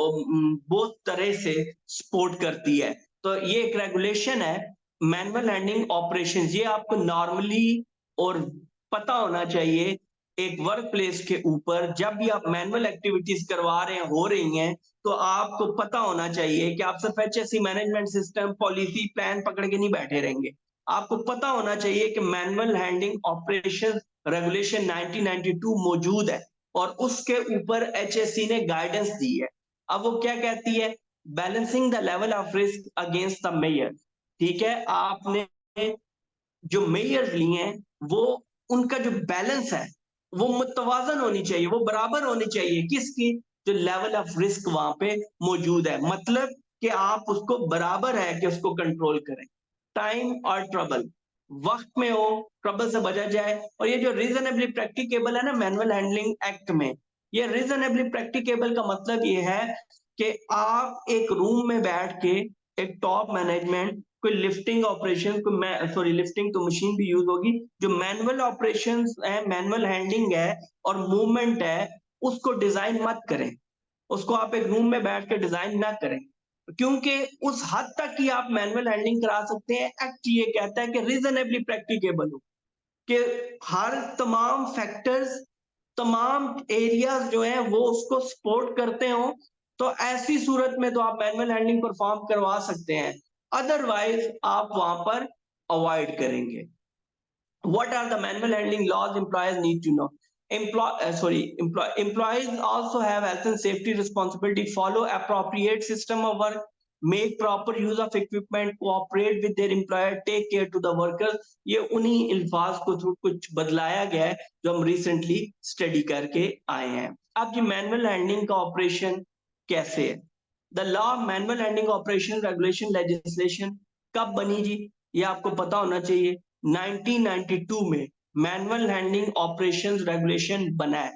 बहुत तरह से सपोर्ट करती है। तो ये एक रेगुलेशन है मैनुअल हैंडलिंग ऑपरेशन। ये आपको नॉर्मली और पता होना चाहिए एक वर्क प्लेस के ऊपर जब भी आप मैनुअल एक्टिविटीज करवा रहे हैं, हो रही हैं, तो आपको पता होना चाहिए कि आप सिर्फ HSC management system policy plan पकड़ के नहीं बैठे रहेंगे। आपको पता होना चाहिए कि मैनुअल हैंडलिंग ऑपरेशन रेगुलेशन 1992 मौजूद है और उसके ऊपर एचएससी ने गाइडेंस दी है। अब वो क्या कहती है, balancing the level of risk against the measure. ठीक है, आपने जो मेजर्स लिए हैं वो उनका जो बैलेंस है वो मुतवाजन होनी चाहिए, वो बराबर होनी चाहिए किसकी, जो लेवल ऑफ रिस्क वहां पे मौजूद है। मतलब कि आप उसको बराबर है कि उसको कंट्रोल करें। टाइम और ट्रबल, वक्त में हो ट्रबल से बचा जाए। और ये जो रीजनेबली प्रैक्टिकेबल है ना मैनुअल हैंडलिंग एक्ट में, ये रीजनेबली प्रैक्टिकेबल का मतलब ये है कि आप एक रूम में बैठ के एक टॉप मैनेजमेंट कोई लिफ्टिंग ऑपरेशन को, सॉरी लिफ्टिंग तो मशीन भी यूज होगी, जो मैनुअल ऑपरेशंस है, मैनुअल हैंडलिंग है और मूवमेंट है, उसको डिजाइन मत करें। उसको आप एक रूम में बैठ के डिजाइन ना करें, क्योंकि उस हद तक ही आप मैनुअल हैंडलिंग करा सकते हैं। एक्ट ये कहता है कि रीजनेबली प्रैक्टिकेबल हो, कि हर तमाम फैक्टर्स, तमाम एरियाज जो हैं वो उसको सपोर्ट करते हो, तो ऐसी सूरत में तो आप मैनुअल हैंडलिंग परफॉर्म करवा सकते हैं, अदरवाइज आप वहां पर अवॉइड करेंगे। What are the manual handling laws employers need to know? Employees also have health and safety responsibility, follow appropriate system of work, make proper use of equipment, cooperate with their employer, take care to the workers। ये उन्हीं अल्फाज को थोड़ा कुछ बदलाया गया है जो हम रिसेंटली स्टडी करके आए हैं। अब ये मैनुअल हैंडलिंग का ऑपरेशन कैसे है? The law of manual handling operation regulation legislation कब बनी जी? ये आपको पता होना चाहिए। 1992 में मैनुअल हैंडलिंग ऑपरेशंस रेगुलेशन बना है,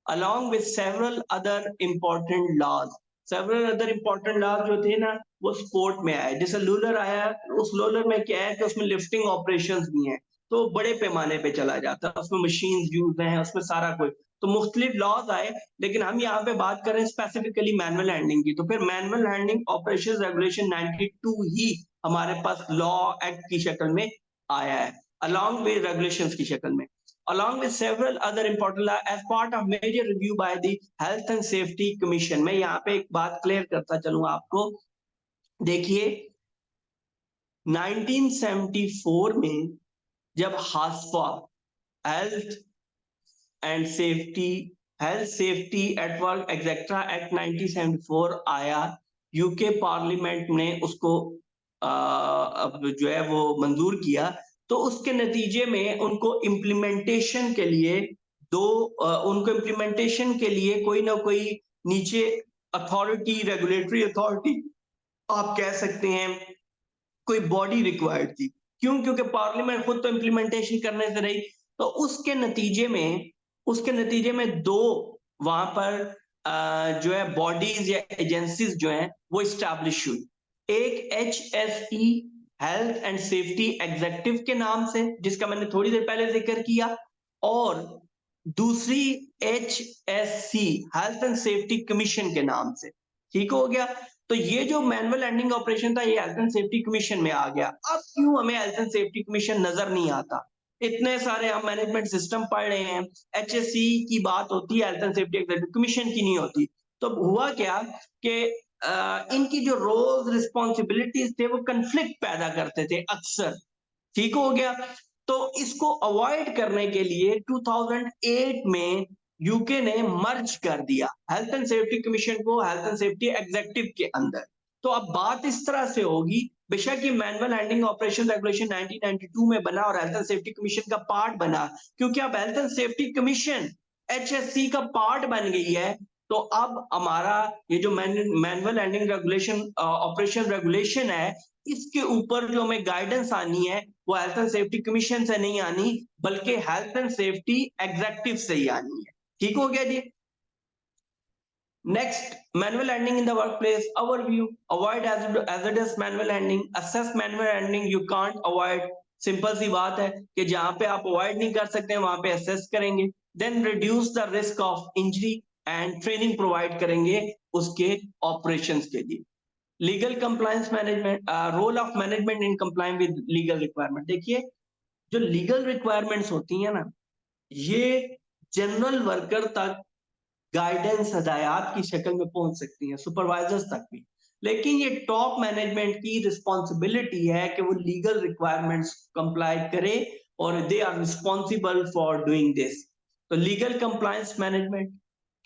along with several other important laws। several other important laws जो थे ना वो स्पोर्ट में आए, जैसे लूलर आया, उस लूलर में क्या है कि उसमें लिफ्टिंग ऑपरेशंस भी हैं, तो बड़े पैमाने पे चला जाता है, उसमें मशीन यूज हैं, उसमें सारा कुछ, तो मुख्तलिफ लॉज आए। लेकिन हम यहाँ पे बात करें स्पेसिफिकली मैनुअल हैंडलिंग की, तो फिर मैनुअल हैंडलिंग ऑपरेशन रेगुलेशन 92 ही हमारे पास लॉ एक्ट की शक्ल में आया है, along with regulations की शक्ल में, along with several other important law as part of major review by the Health and Safety Commission। मैं यहाँ पे एक बात क्लियर करता चलूँ आपको। देखिए 1974 में जब हासफा health and safety, health safety at work etcetera act 1974 आया, यूके पार्लियामेंट ने उसको अब जो है वो मंजूर किया, तो उसके नतीजे में उनको इम्प्लीमेंटेशन के लिए उनको इम्प्लीमेंटेशन के लिए कोई ना कोई नीचे अथॉरिटी, रेगुलेटरी अथॉरिटी आप कह सकते हैं, कोई बॉडी रिक्वायर्ड थी। क्यों? क्योंकि पार्लियामेंट खुद तो इम्प्लीमेंटेशन करने से रही, तो उसके नतीजे में दो वहां पर जो है बॉडीज या एजेंसीज जो हैं वो इस्टेब्लिश हुई। एक HSE health and safety executive के नाम से, जिसका मैंने थोड़ी देर पहले जिक्र किया, और दूसरी HSC health and safety commission के नाम से। ठीक हो गया? तो ये जो मैनुअल हैंडलिंग ऑपरेशन था ये हेल्थ एंड सेफ्टी कमीशन में आ गया। अब क्यों हमें हेल्थ एंड सेफ्टी कमीशन नजर नहीं आता? इतने सारे हम मैनेजमेंट सिस्टम पढ़ रहे हैं, HSC की बात होती है, हेल्थ एंड सेफ्टी कमीशन की नहीं होती। तो हुआ क्या कि इनकी जो रोल्स रिस्पॉन्सिबिलिटीज थे वो कंफ्लिक्ट पैदा करते थे अक्सर। ठीक हो गया? तो इसको अवॉइड करने के लिए 2008 में यूके ने मर्ज कर दिया हेल्थ एंड सेफ्टी कमीशन को हेल्थ एंड सेफ्टी एग्जीक्यूटिव के अंदर। तो अब बात इस तरह से होगी, बेशक ये मैनुअल हैंडलिंग ऑपरेशन रेगुलेशन 1992 में बना और हेल्थ एंड सेफ्टी कमीशन का पार्ट बना, क्योंकि अब health and safety commission HSC का पार्ट बन गई है। तो अब हमारा ये जो manual handling regulation operation regulation है इसके ऊपर जो हमें गाइडेंस आनी है वो हेल्थ एंड सेफ्टी कमीशन से नहीं आनी, बल्कि हेल्थ एंड सेफ्टी एग्जेक्टिव से ही आनी है। ठीक हो गया जी। Next, manual handling in the workplace overview. Avoid hazardous manual handling. Assess manual handling. You can't avoid. Simple सी बात है कि जहां पे आप अवॉइड नहीं कर सकते वहां पे असेस करेंगे। Then reduce the risk of injury and training provide करेंगे उसके ऑपरेशंस के लिए। Legal compliance management, role of management in complying with legal requirement. देखिए, जो लीगल रिक्वायरमेंट्स होती है ना, ये जनरल वर्कर तक गाइडेंस हदायत की शक्ल में पहुंच सकती हैं, सुपरवाइजर्स तक भी। लेकिन ये टॉप मैनेजमेंट की रिस्पॉन्सिबिलिटी है कि वो लीगल रिक्वायरमेंट्स कंप्लाई करे और they are responsible for doing this. तो लीगल कंप्लायंस मैनेजमेंट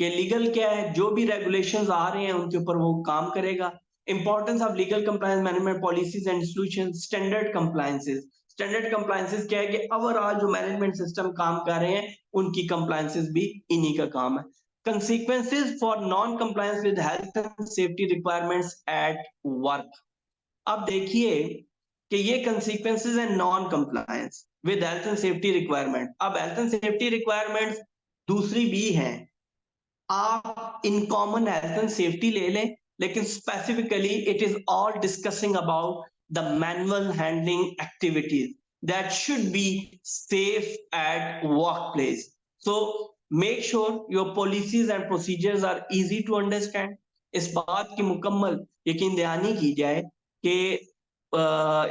के लीगल क्या है, जो भी रेगुलेशंस आ रहे हैं उनके ऊपर वो काम करेगा। Importance of legal compliance management policies and institution. Standard compliances, standard compliances क्या है कि ओवरऑल जो मैनेजमेंट सिस्टम काम कर रहे हैं उनकी कंप्लायंसेस भी इन्हीं का काम है। Consequences for non-compliance with health and safety requirements at work। अब देखिए कि ये consequences है non-compliance with health and safety requirement। अब health and safety requirements दूसरी भी हैं। आप in common health and safety ले लें, लेकिन specifically it is all discussing about the manual handling activities that should be safe at workplace। So make sure your policies and procedures are easy to understand। इस बात की मुकम्मल यकीन दहानी की जाए कि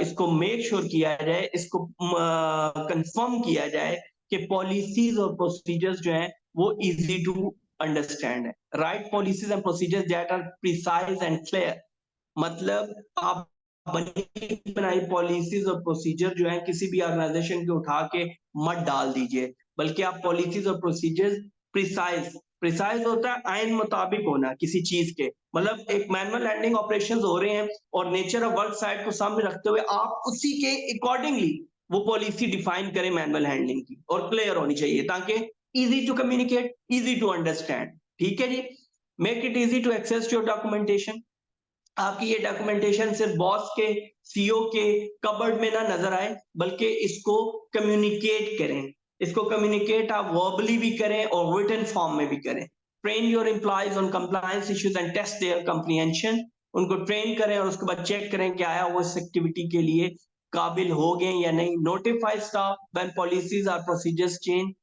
इसको मेक श्योर किया जाए, इसको कंफर्म किया जाए कि पॉलिसीज और प्रोसीजर्स जो हैं वो इजी टू अंडरस्टैंड है। Write policies and procedures that are precise and clear. मतलब आप बनी बनाई पॉलिसीज और प्रोसीजर जो है किसी भी ऑर्गेनाइजेशन के उठा के मत डाल दीजिए, बल्कि आप पॉलिसीज और प्रोसीजर्स प्रिसाइज, प्रिसाइज होता है आइन मुताबिक होना किसी चीज के। मतलब एक मैनुअल हैंडलिंग ऑपरेशंस हो रहे हैं और नेचर ऑफ वर्क साइट को सामने रखते हुए आप उसी के अकॉर्डिंगली वो पॉलिसी डिफाइन करें मैनुअल हैंडलिंग की, और क्लियर होनी चाहिए ताकि easy to communicate, easy to understand. ठीक है जी। Make it easy to access your documentation. आपकी ये डॉक्यूमेंटेशन सिर्फ बॉस के, सीईओ के कबर्ड में ना नजर आए, बल्कि इसको कम्युनिकेट करें। इसको कम्युनिकेट आप वर्बली भी करें और रिटन फॉर्म में भी करें। Train your employees on compliance issues and test their comprehension. उनको ट्रेन करें और उसके बाद चेक करें कि आया वो इस एक्टिविटी के लिए काबिल हो गए या नहीं। Notify staff when policies or procedures change.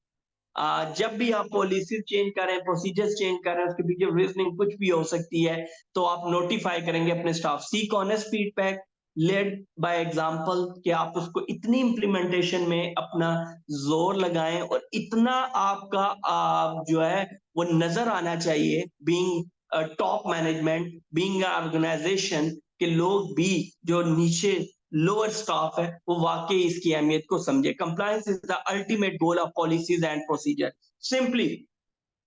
जब भी आप पॉलिसी चेंज करें, प्रोसीजर्स चेंज करें, उसके पीछे रीजनिंग कुछ भी हो सकती है, तो आप नोटिफाई करेंगे अपने staff. Seek honest feedback, led by example, कि आप उसको इतनी इंप्लीमेंटेशन में अपना जोर लगाएं और इतना आपका जो है वो नजर आना चाहिए, being top management, being organisation, के लोग भी जो नीचे लोअर स्टाफ है वो वाकई इसकी अहमियत को समझे। Compliance is the ultimate goal of policies and procedure. Simply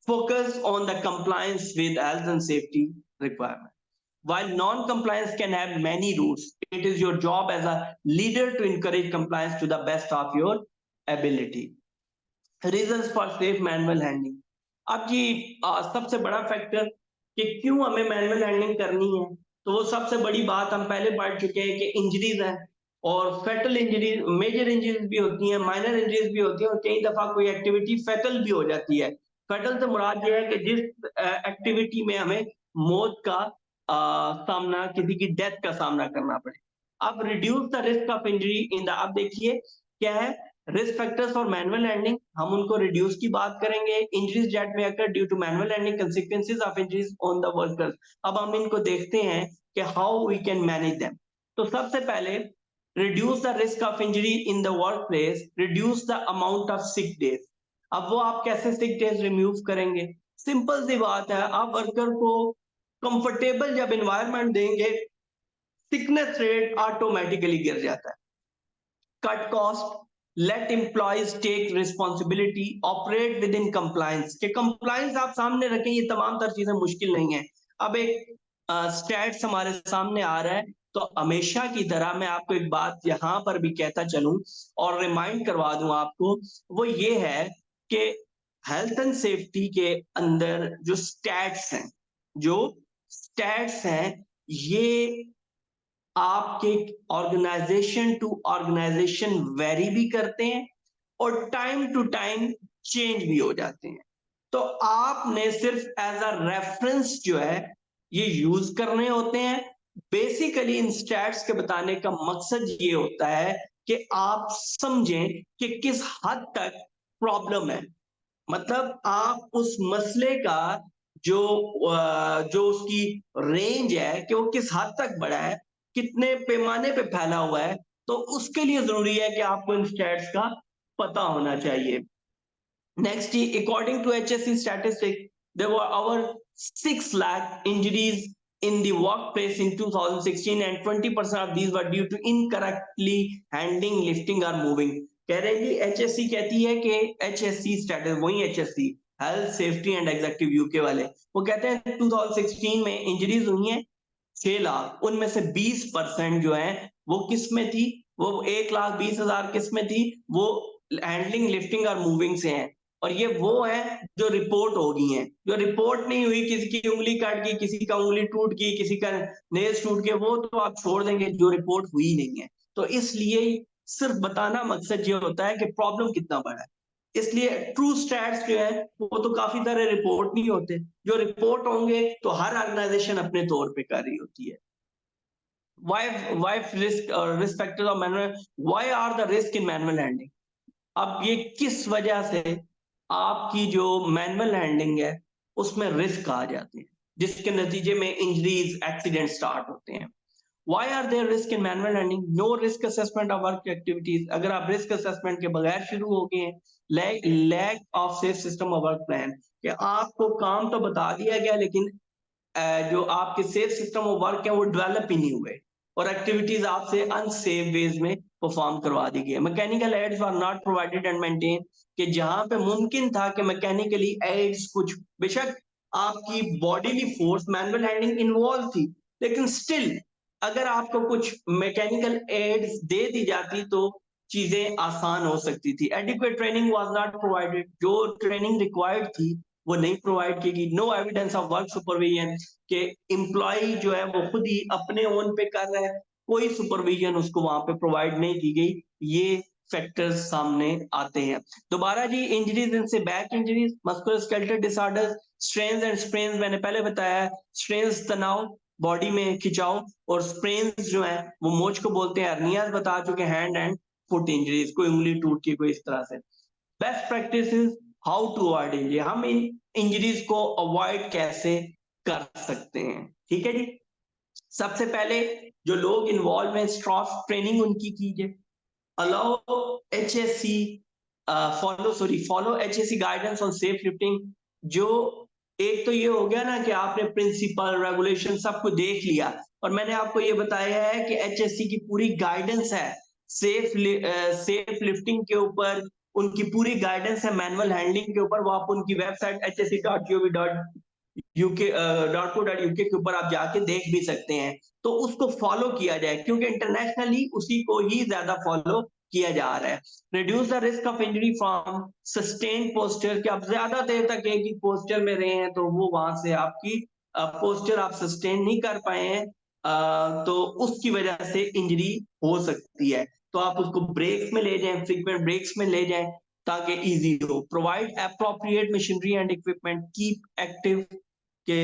focus on the compliance with health and safety requirement। While non-compliance can have many roots, it is your job as a leader to encourage compliance to the best of your ability। Reasons for safe manual handling। अब जी सबसे बड़ा factor कि क्यों हमें manual handling करनी है, तो वो सबसे बड़ी बात हम पहले पढ़ चुके हैं कि इंजरीज है, और फेटल इंजरीज, मेजर इंजरीज भी होती हैं, माइनर इंजरीज भी होती हैं, और कई दफा कोई एक्टिविटी फेटल भी हो जाती है। फेटल से मुराद ये है कि जिस एक्टिविटी में हमें मौत का सामना, किसी की डेथ का सामना करना पड़े। अब reduce the risk of injury in the, अब देखिए क्या है risk factors for manual handling, हम उनको रिड्यूस की बात करेंगे। Injuries that may occur due to manual handling, consequences of injuries on the workers. अब हम इनको देखते हैं कि how we can manage them. तो सबसे पहले reduce the risk of injury in the workplace, reduce the amount of sick days. अब वो आप कैसे सिक डेज रिमूव करेंगे? सिंपल सी बात है, आप वर्कर को कंफर्टेबल जब एनवायरनमेंट देंगे, सिकनेस रेट ऑटोमेटिकली गिर जाता है। Cut cost, let employees take responsibility, operate within compliance. के कंप्लायंस आप सामने रखें, ये तमाम तर चीजें मुश्किल नहीं है। अब एक स्टैट्स हमारे सामने आ रहा है, तो हमेशा की तरह मैं आपको एक बात यहां पर भी कहता चलूं और रिमाइंड करवा दूं आपको, वो ये है कि हेल्थ एंड सेफ्टी के अंदर जो स्टैट्स हैं, जो स्टैट्स हैं, ये आपके ऑर्गेनाइजेशन टू ऑर्गेनाइजेशन वेरी भी करते हैं और टाइम टू टाइम चेंज भी हो जाते हैं। तो आपने सिर्फ एज अ रेफरेंस जो है ये यूज करने होते हैं। बेसिकली इन स्टैट्स के बताने का मकसद ये होता है कि आप समझें कि किस हद तक प्रॉब्लम है, मतलब आप उस मसले का जो जो उसकी रेंज है कि वो किस हद तक बड़ा है, कितने पैमाने पे फैला हुआ है, तो उसके लिए जरूरी है कि आपको इन स्टैट्स का पता होना चाहिए। Next, according to HSC statistics, there were over 6 lakh injuries in the workplace in 2016 and 20% of these were due to incorrectly handling, lifting or moving. कह रहे हैं जी HSC कहती है कि HSC स्टेटस वही HSC health safety and executive UK वाले वो कहते हैं 2016 में इंजरीज हुई हैं 6 लाख, उनमें से 20% जो है वो किस में थी, वो 1,20,000 किस में थी, वो हैंडलिंग लिफ्टिंग और मूविंग से हैं। और ये वो है जो रिपोर्ट हो गई हैं, जो रिपोर्ट नहीं हुई, किसी की उंगली कट गई, किसी का उंगली टूट गई, किसी का नेल्स टूट गए, वो तो आप छोड़ देंगे, जो रिपोर्ट हुई नहीं है। तो इसलिए सिर्फ बताना मकसद ये होता है कि प्रॉब्लम कितना बड़ा है। इसलिए ट्रू स्टैट्स जो है वो तो काफी तरह रिपोर्ट नहीं होते, जो रिपोर्ट होंगे तो हर ऑर्गेनाइजेशन अपने तौर पे कर रही होती है। why risk factors of manual, why are the risk in manual handling? अब ये किस वजह से आपकी जो मैनुअल हैंडलिंग है उसमें रिस्क आ जाते हैं, जिसके नतीजे में इंजरीज एक्सीडेंट स्टार्ट होते हैं। Why are there risk in manual handling? No risk assessment of work activities. अगर आप रिस्क असेसमेंट के बगैर शुरू हो गए हैं, lack of safe system of work plan, कि आपको काम तो बता दिया गया लेकिन जो आपके सेफ सिस्टम ऑफ वर्क है वो डेवलप ही नहीं हुए और एक्टिविटीज आपसे अनसेफ वेज में परफॉर्म करवा दी गई। Mechanical aids are not provided and maintain, कि जहां पे मुमकिन था कि मैकेनिकली एड्स कुछ, बेशक आपकी bodily force manual handling involve थी, लेकिन स्टिल अगर आपको कुछ मैकेनिकल एड्स दे दी जाती तो चीजें आसान हो सकती थी। Adequate training was not provided, जो ट्रेनिंग रिक्वायर्ड थी वो नहीं प्रोवाइड की गई। No evidence of work supervision, के एम्प्लॉय जो है वो खुद ही अपने ओन पे कर रहा है, कोई सुपरविजन उसको वहां पे प्रोवाइड नहीं की गई। ये फैक्टर्स सामने आते हैं। दोबारा जी, इंजरीज इनसे back injuries, musculoskeletal disorders, strains and sprains, मैंने पहले बताया स्ट्रेन्स तनाव बॉडी में खिंचाव, और स्प्रेन्स जो है वो मोच को बोलते हैं, हर्नियाज बता चुके, हैंड एंड फुट इंजरीज, कोई उंगली टूट की कोई इस तरह से। Best practice how to avoid injury, हम इन इंजरीज को अवॉइड कैसे कर सकते हैं। ठीक है जी, सबसे पहले जो लोग इन्वॉल्व हैं स्ट्रॉस ट्रेनिंग उनकी कीजिए। Allow HSC follow HSC guidance on safe lifting. जो एक तो ये हो गया ना कि आपने प्रिंसिपल रेगुलेशन सब कुछ देख लिया, और मैंने आपको ये बताया है कि एचएससी की पूरी गाइडेंस है सेफ लिफ्टिंग के ऊपर, उनकी पूरी गाइडेंस है मैनुअल हैंडलिंग के ऊपर, वो आप उनकी वेबसाइट hsc.gov.uk के ऊपर आप जाके देख भी सकते हैं। तो उसको फॉलो किया जाए, क्योंकि इंटरनेशनली उसी को ही ज्यादा फॉलो किया जा रहा है। Reduce the risk of injury from sustain posture, कि आप ज्यादा देर तक एक ही पोस्चर में रहे हैं तो वो वहां से आपकी पोस्चर आप सस्टेन नहीं कर पाए हैं, तो उसकी वजह से इंजरी हो सकती है। तो आप उसको ब्रेक्स में ले जाएं, फ्रीक्वेंट ब्रेक्स में ले जाएं ताकि इजी हो। Provide appropriate machinery and equipment, keep active, के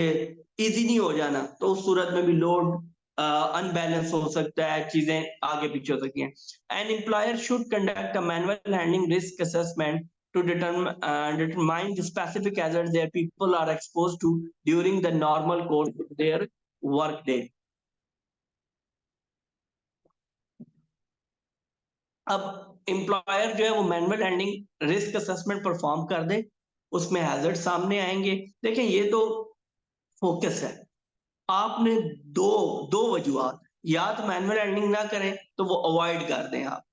इजी नहीं हो जाना, तो उस सूरत में भी लोड अनबैलेंस हो सकता है, चीजें आगे पीछे हो सकती हैं। An employer should conduct a manual handling risk assessment to determine the specific hazards that people are exposed to during the normal course of their work day. अब एम्प्लॉयर जो है वो manual handling risk assessment perform कर दे, उसमें hazard सामने आएंगे। देखें ये तो फोकस है, आपने दो दो वजूहत, या तो मैनुअल हैंडलिंग ना करें तो वो अवॉइड कर दें आप,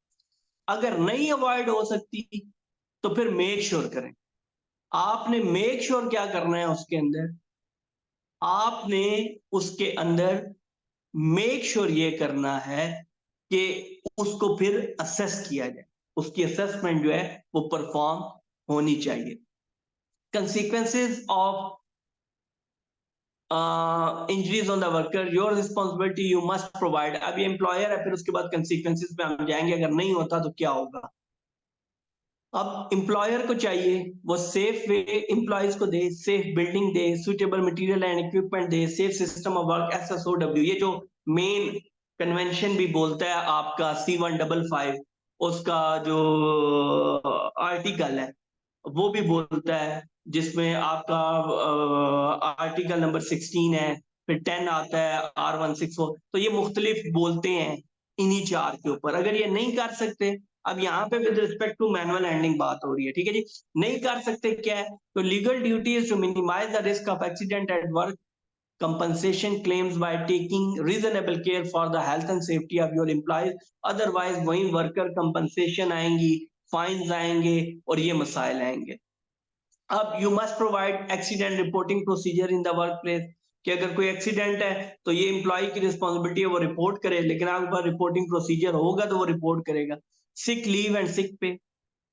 अगर नहीं अवॉइड हो सकती तो फिर मेक श्योर करें। आपने मेक श्योर क्या करना है उसके अंदर, आपने उसके अंदर मेक श्योर ये करना है कि उसको फिर असेस किया जाए, उसकी असेसमेंट जो है वो परफॉर्म होनी चाहिए। Consequences of injuries on the worker, your responsibility, you must provide. अब ये एम्प्लॉयर है, फिर उसके बाद कंसिक्वेंसेज पे हम जाएंगे, अगर नहीं होता तो क्या होगा। अब एम्प्लॉयर को चाहिए वो सेफ वे एम्प्लॉयज को दे, सेफ बिल्डिंग दे, सुटेबल मटेरियल एंड इक्विपमेंट दे, safe system of work, SSOW, ये जो मेन कन्वेंशन भी बोलता है आपका C155, उसका जो आर्टिकल है वो भी बोलता है, जिसमें आपका आर्टिकल नंबर 16 है, फिर 10 आता है R164, तो ये मुख्तलिफ बोलते हैं इन्हीं चार के ऊपर। अगर ये नहीं कर सकते, अब यहाँ पे with respect to manual handling बात हो रही है, ठीक है जी, नहीं कर सकते क्या है, तो legal duty is to minimise the risk of accident at work, compensation claims by taking reasonable care for the health and safety of your employees, otherwise वही वर्कर कंपनसेशन आएंगी, फाइन्स आएंगे और ये मसाइल आएंगे। अब you must provide accident reporting procedure in the work place, कि अगर कोई एक्सीडेंट है तो ये एम्प्लॉय की रिस्पॉन्सिबिलिटी है वो रिपोर्ट करे, लेकिन आपके पास रिपोर्टिंग प्रोसीजर होगा तो वो रिपोर्ट करेगा। सिक लीव एंड सिक पे,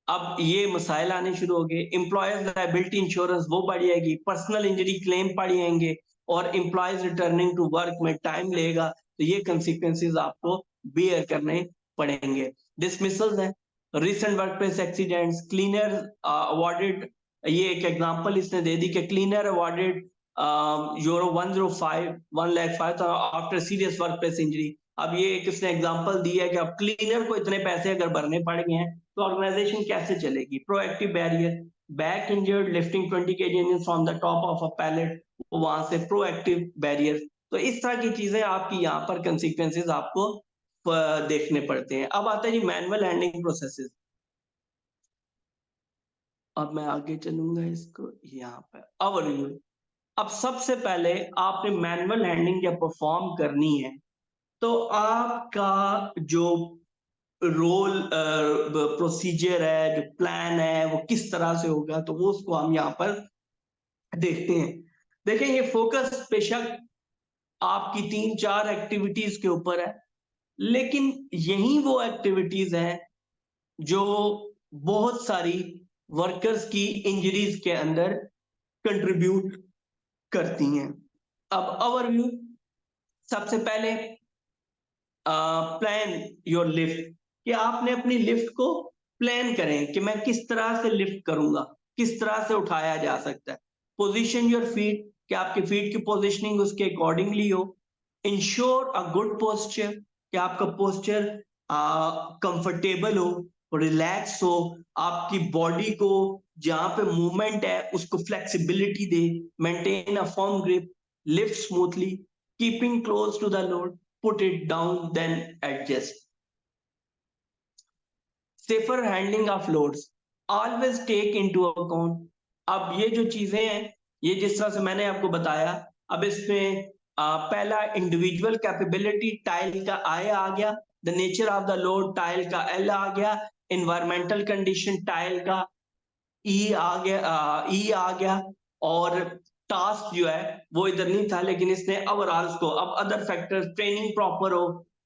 अब ये मसाइल आने शुरू हो गए। एम्प्लॉयर्स लायबिलिटी इंश्योरेंस वो बढ़ जाएगी, पर्सनल इंजरी क्लेम बढ़ जाएंगे, और एम्प्लॉयज रिटर्निंग टू वर्क में टाइम लेगा, तो ये कंसिक्वेंसेज आपको बियर करने पड़ेंगे। डिसमिसल्स है, recent workplace accidents, cleaner awarded, ये एक एग्जांपल इसने दे दी कि cleaner awarded euro 105 1,05,000 after serious workplace injury. अब ये एक इसने एग्जांपल दिया है कि अब क्लीनर को इतने पैसे अगर भरने पड़ गए हैं तो ऑर्गेनाइजेशन कैसे चलेगी। Proactive barrier, back injured lifting 20 kg from the top of a pallet, वहां से प्रोएक्टिव बैरियर। तो इस तरह की चीजें आपकी यहाँ पर कंसिक्वेंसेज आपको देखने पड़ते हैं। अब आता है जी मैनुअल हैंडलिंग प्रोसेसेस। अब मैं आगे चलूंगा इसको यहाँ पर ओवरव्यू। अब सबसे पहले आपने मैनुअल हैंडलिंग जब परफॉर्म करनी है तो आपका जो रोल प्रोसीजर है, जो प्लान है, वो किस तरह से होगा, तो वो उसको हम यहाँ पर देखते हैं। देखें, ये फोकस बेशक आपकी 3-4 एक्टिविटीज के ऊपर है, लेकिन यही वो एक्टिविटीज हैं जो बहुत सारी वर्कर्स की इंजरीज के अंदर कंट्रीब्यूट करती हैं। अब ओवरव्यू, सबसे पहले प्लान योर लिफ्ट, कि आपने अपनी लिफ्ट को प्लान करें कि मैं किस तरह से लिफ्ट करूंगा, किस तरह से उठाया जा सकता है। पोजीशन योर फीट, कि आपके फीट की पोजीशनिंग उसके अकॉर्डिंगली हो। इंश्योर अ गुड पोस्चर, कि आपका पोस्चर कंफर्टेबल हो, रिलैक्स हो, आपकी बॉडी को जहां पे मूवमेंट है उसको फ्लेक्सिबिलिटी दे। Maintain a firm grip, lift smoothly, keeping close to the load, put it down, then adjust. Safer handling of loads, always take into account। अब ये जो चीजें हैं, ये जिस तरह से मैंने आपको बताया, अब इसमें पहला इंडिविजुअल कैपेबिलिटी टाइल का आई आ गया, the nature of the load tile का एल आ गया, इन्वायरमेंटल कंडीशन टाइल का ई आ गया, और टास्क जो है वो इधर नहीं था, लेकिन इसने ओवरऑल को, अब अदर फैक्टर्स, ट्रेनिंग प्रॉपर हो,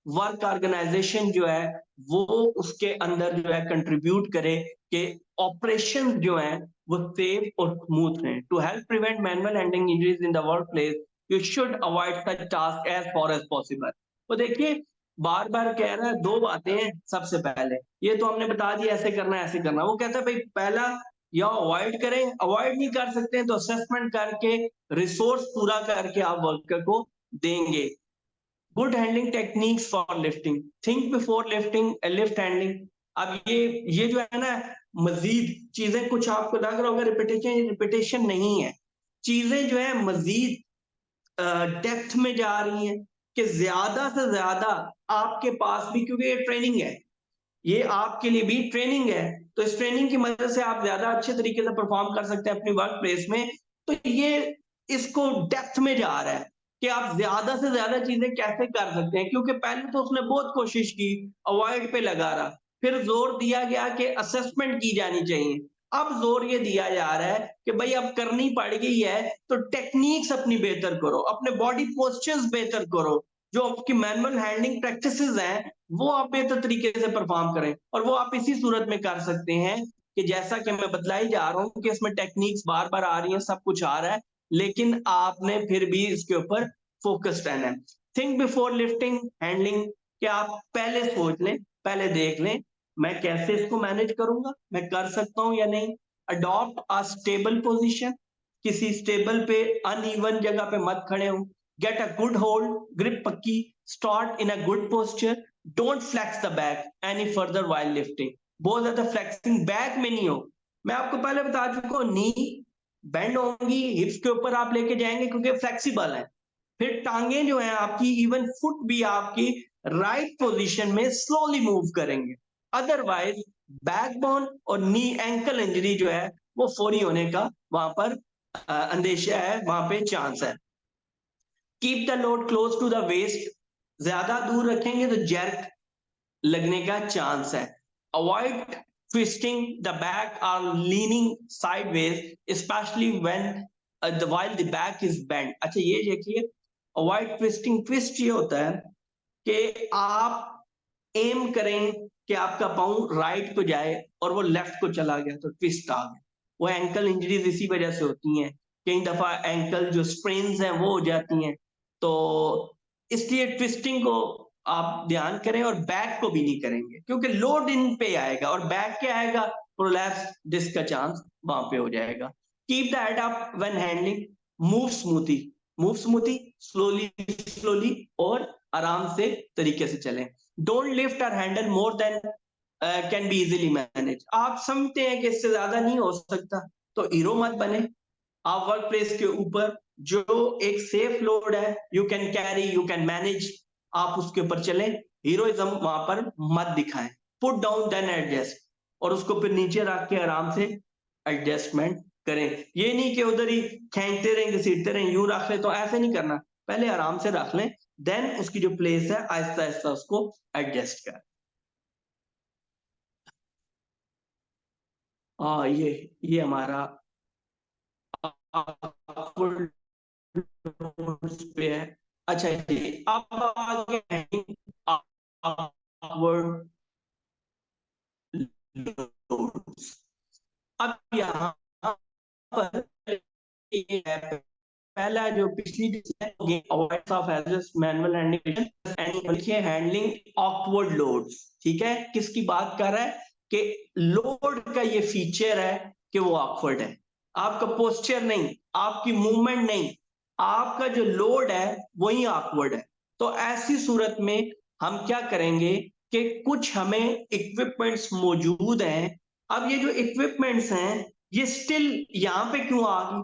वर्क ऑर्गेनाइजेशन जो है वो उसके अंदर जो है कंट्रीब्यूट करे कि ऑपरेशन जो है वो सेफ और स्मूथ रहे। To help prevent manual handling injuries in the workplace, you should avoid such task as far as possible. तो देखिए, बार बार कह रहा है दो बातें हैं। सबसे पहले ये तो हमने बता दिया ऐसे करना ऐसे करना, वो कहता है भाई पहला या अवॉइड करें, अवॉइड नहीं कर सकते हैं तो असेसमेंट करके रिसोर्स पूरा करके आप वर्कर को देंगे। Good handling techniques for lifting, think before lifting, lift handling. अब ये जो है ना, मजीद चीजें कुछ आपको लग रहा होगा रिपीटेशन, रिपीटेशन नहीं है, चीजें जो है मजीद डेप्थ में जा रही हैं कि ज्यादा से ज्यादा आपके पास भी, क्योंकि ये ट्रेनिंग है, ये आपके लिए भी ट्रेनिंग है, तो इस ट्रेनिंग की मदद से आप ज्यादा अच्छे तरीके से परफॉर्म कर सकते हैं अपनी वर्क प्लेस में। तो ये इसको डेप्थ में जा रहा है कि आप ज्यादा से ज्यादा चीजें कैसे कर सकते हैं, क्योंकि पहले तो उसने बहुत कोशिश की, अवॉइड पे लगा रहा, फिर जोर दिया गया कि असेसमेंट की जानी चाहिए, अब जोर ये दिया जा रहा है कि भाई अब करनी पड़ गई है तो टेक्निक्स अपनी बेहतर करो, अपने बॉडी पोस्चर्स बेहतर करो, जो आपकी मैनुअल हैंडलिंग प्रैक्टिसेस हैं वो आप बेहतर तरीके से परफॉर्म करें। और वो आप इसी सूरत में कर सकते हैं कि जैसा कि मैं बतलाई जा रहा हूँ कि इसमें टेक्निक्स बार बार आ रही हैं, सब कुछ आ रहा है, लेकिन आपने फिर भी इसके ऊपर फोकस रहना है। थिंक बिफोर लिफ्टिंग हैंडलिंग, कि आप पहले सोच लें, पहले देख लें मैं कैसे इसको मैनेज करूंगा, मैं कर सकता हूं या नहीं। अडॉप्ट अ स्टेबल पोजीशन, किसी स्टेबल पे अनइवन जगह पे मत खड़े हो। Get a good hold, grip पक्की। Start in a good posture, don't flex the back any further while lifting. बहुत ज्यादा फ्लेक्सिंग बैक में नहीं हो। मैं आपको पहले बता चुका हूं, नी बेंड होंगी, हिप्स के ऊपर आप लेके जाएंगे क्योंकि फ्लेक्सिबल है। फिर टांगे जो है आपकी, इवन फुट भी आपकी राइट पोजीशन में स्लोली मूव करेंगे। अदरवाइज बैकबोन और नी एंकल इंजरी जो है वो फौरी होने का वहां पर अंदेशा है, वहां पे चांस है। Keep the load close to the waist, ज्यादा दूर रखेंगे तो जर्क लगने का चांस है। अवॉइड ट्विस्टिंग द बैक और leaning sideways especially when while the back is bent। अच्छा ये देखिए, अवॉइड ट्विस्टिंग, ट्विस्ट ये होता है कि आप एम करें कि आपका पाँव राइट को जाए और वो लेफ्ट को चला गया तो ट्विस्ट आ गया। वो एंकल इंजरीज इसी वजह से होती हैं, कई दफा एंकल जो स्ट्रेन्स हैं वो हो जाती हैं। तो इसलिए ट्विस्टिंग को आप ध्यान करें और बैक को भी नहीं करेंगे क्योंकि लोड इन पे आएगा और बैक क्या आएगा, प्रोलैप्स डिस्क का चांस वहां पे हो जाएगा। Keep the head up when handling, move smoothly, move smoothly, slowly slowly और आराम से तरीके से चलें। डोंट लिफ्ट और handle more than can be easily manage. आप समझते हैं कि इससे ज्यादा नहीं हो सकता तो हीरो मत बने। आप वर्क प्लेस के ऊपर जो एक सेफ लोड है, you can carry, you can manage, आप उसके ऊपर चलें, हीरोइज्म वहां पर मत दिखाएं। पुट डाउन देन एडजस्ट, और उसको फिर नीचे रख के आराम से एडजस्टमेंट करें। ये नहीं कि उधर ही खींचते रहें घसीटते रहें, यूं रख ले, तो ऐसे नहीं करना, पहले आराम से रख लें, देन उसकी जो प्लेस है आहिस्ता आहिस्ता उसको एडजस्ट कर। ये हमारा फुल पे है। अच्छा जी, अब आगे अपवर्ड लोड्स। अब यहाँ पर ये है, पहला जो पिछली manual handling, handling awkward loads. ठीक है, किसकी बात कर रहा है कि लोड का ये फीचर है कि वो ऑकवर्ड है, आपका पोस्चर नहीं, आपकी मूवमेंट नहीं, आपका जो लोड है वही ऑकवर्ड है। तो ऐसी सूरत में हम क्या करेंगे कि कुछ हमें इक्विपमेंट्स मौजूद हैं। अब ये जो इक्विपमेंट्स हैं ये स्टिल यहाँ पे क्यों आ गई,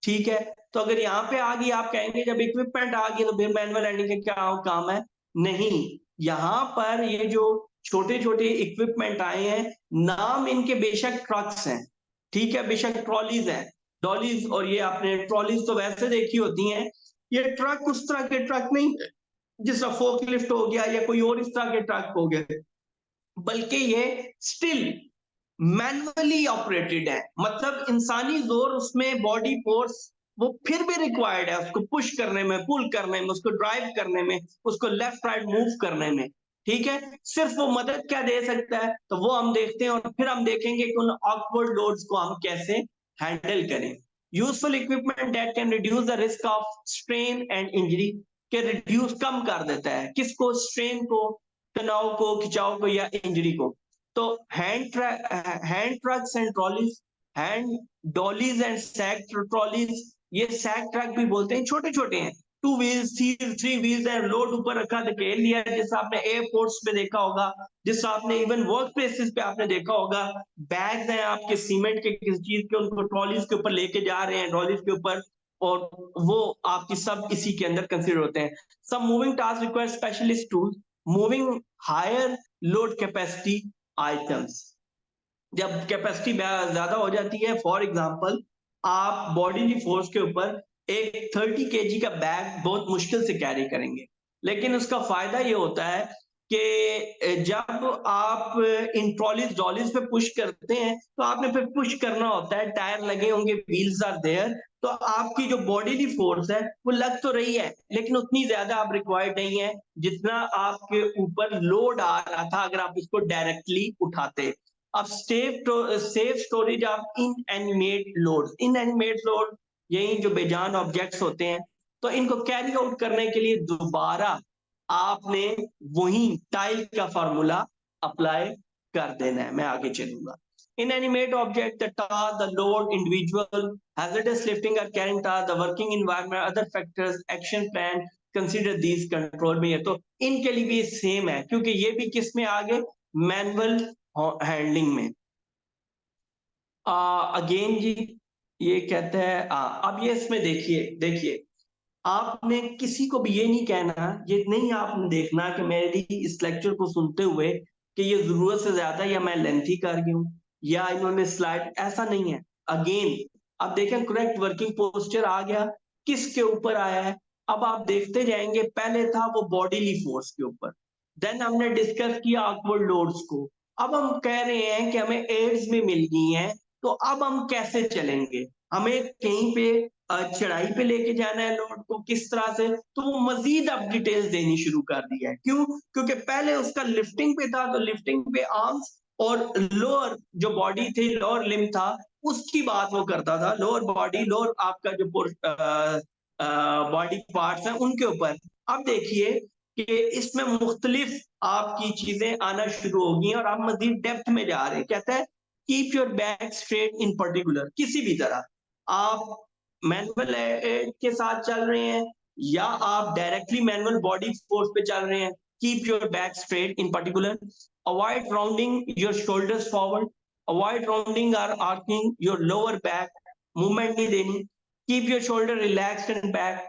ठीक है, तो अगर यहाँ पे आ गई आप कहेंगे जब इक्विपमेंट आ गई तो फिर मैनुअल हैंडलिंग का क्या काम है। नहीं, यहाँ पर ये जो छोटे छोटे इक्विपमेंट आए हैं, नाम इनके बेशक ट्रक्स हैं, ठीक है, बेशक ट्रॉलीज हैं, डॉलीज, और ये आपने ट्रॉलीज तो वैसे देखी होती हैं। ये ट्रक उस तरह के ट्रक नहीं जिस तरह फोक लिफ्ट हो गया या कोई और इस तरह के ट्रक हो गए, बल्कि ये स्टिल मैनुअली ऑपरेटेड है, मतलब इंसानी जोर उसमें, बॉडी फोर्स वो फिर भी रिक्वायर्ड है उसको पुश करने में, पुल करने में, उसको ड्राइव करने में, उसको लेफ्ट राइट मूव करने में। ठीक है, सिर्फ वो मदद क्या दे सकता है तो वो हम देखते हैं, और फिर हम देखेंगे कि उन ऑकवर्ड लोड्स को हम कैसे हैंडल करें। Useful equipment that can reduce the risk of strain and injury, के रिड्यूस कम कर देता है किसको, स्ट्रेन को, तनाव को, खिंचाव को या इंजरी को। तो hand trucks and trolleys, hand dollies and sack trolleys, ये सैक ट्रक भी बोलते हैं, छोटे छोटे हैं, two wheels, three wheels and load ऊपर रखा धकेल लिया, जैसा आपने एयरपोर्ट्स पे देखा होगा, जिस आपने इवन वर्क प्लेसेस पे आपने देखा होगा, बैग्स हैं आपके सीमेंट के किसी चीज के, उनको ट्रॉलीज के ऊपर लेके जा रहे हैं, ट्रॉलीज के ऊपर, और वो आपकी सब इसी के अंदर कंसिडर होते हैं। सब moving task require specialist tool, moving higher load capacity items. जब कैपेसिटी ज्यादा हो जाती है, फॉर एग्जांपल आप बॉडी फोर्स के ऊपर एक 30 केजी का बैग बहुत मुश्किल से कैरी करेंगे, लेकिन उसका फायदा ये होता है कि जब आप इन ट्रॉलीज डॉलीज पे पुश करते हैं तो आपने फिर पुश करना होता है, टायर लगे होंगे, व्हील्स आर देयर, तो आपकी जो बॉडी फोर्स है वो लग तो रही है लेकिन उतनी ज्यादा आप रिक्वायर्ड नहीं है जितना आपके ऊपर लोड आ रहा था अगर आप इसको डायरेक्टली उठाते। अब safe storage of inanimate load, inanimate load यही जो बेजान ऑब्जेक्ट्स होते हैं, तो इनको कैरी आउट करने के लिए दोबारा आपने वही टाइल का फॉर्मूला अप्लाई कर देना है। मैं आगे चलूंगा। Inanimate object, the task, the load, individual, hazardous lifting or carrying task, the working environment, other factors, action plan, consider these control में है। तो इनके लिए भी सेम है, क्योंकि ये भी किस में आ गए, मैनुअल हैंडलिंग में। अगेन जी, ये कहते हैं अब ये इसमें देखिए देखिए, आपने किसी को भी ये नहीं कहना, ये नहीं आपने देखना कि मेरी इस लेक्चर को सुनते हुए कि ये जरूरत से ज्यादा या मैं लेंथी कर गई हूं या इन्होंने स्लाइड, ऐसा नहीं है। अगेन अब देखें, करेक्ट वर्किंग पोस्चर आ गया, किसके ऊपर आया है? अब आप देखते जाएंगे, पहले था वो बॉडीली फोर्स के ऊपर, देन हमने डिस्कस किया आकवर्ड लोड्स को, अब हम कह रहे हैं कि हमें एड्स में मिल गई हैं, तो अब हम कैसे चलेंगे? हमें कहीं पे चढ़ाई पे लेके जाना है लोड को, किस तरह से? तो वो मजीद अब डिटेल्स देनी शुरू कर दी है। क्यों? क्योंकि पहले उसका लिफ्टिंग पे था, तो लिफ्टिंग पे आर्म्स और लोअर जो बॉडी थी, लोअर लिम था, उसकी बात वो करता था। लोअर बॉडी, लोअर आपका जो बॉडी पार्ट्स हैं उनके ऊपर। अब देखिए कि इसमें मुख्तलिफ आपकी चीजें आना शुरू होगी और आप मजीद डेप्थ में जा रहे हैं। कहता है keep your back straight in particular, किसी भी तरह आप मैनुअल के साथ चल रहे हैं या आप डायरेक्टली मैनुअल बॉडी फोर्स पे चल रहे हैं, keep your back straight in particular, avoid rounding your shoulders forward, avoid rounding और arching your lower back, movement नहीं देनी, keep your shoulder relaxed and back,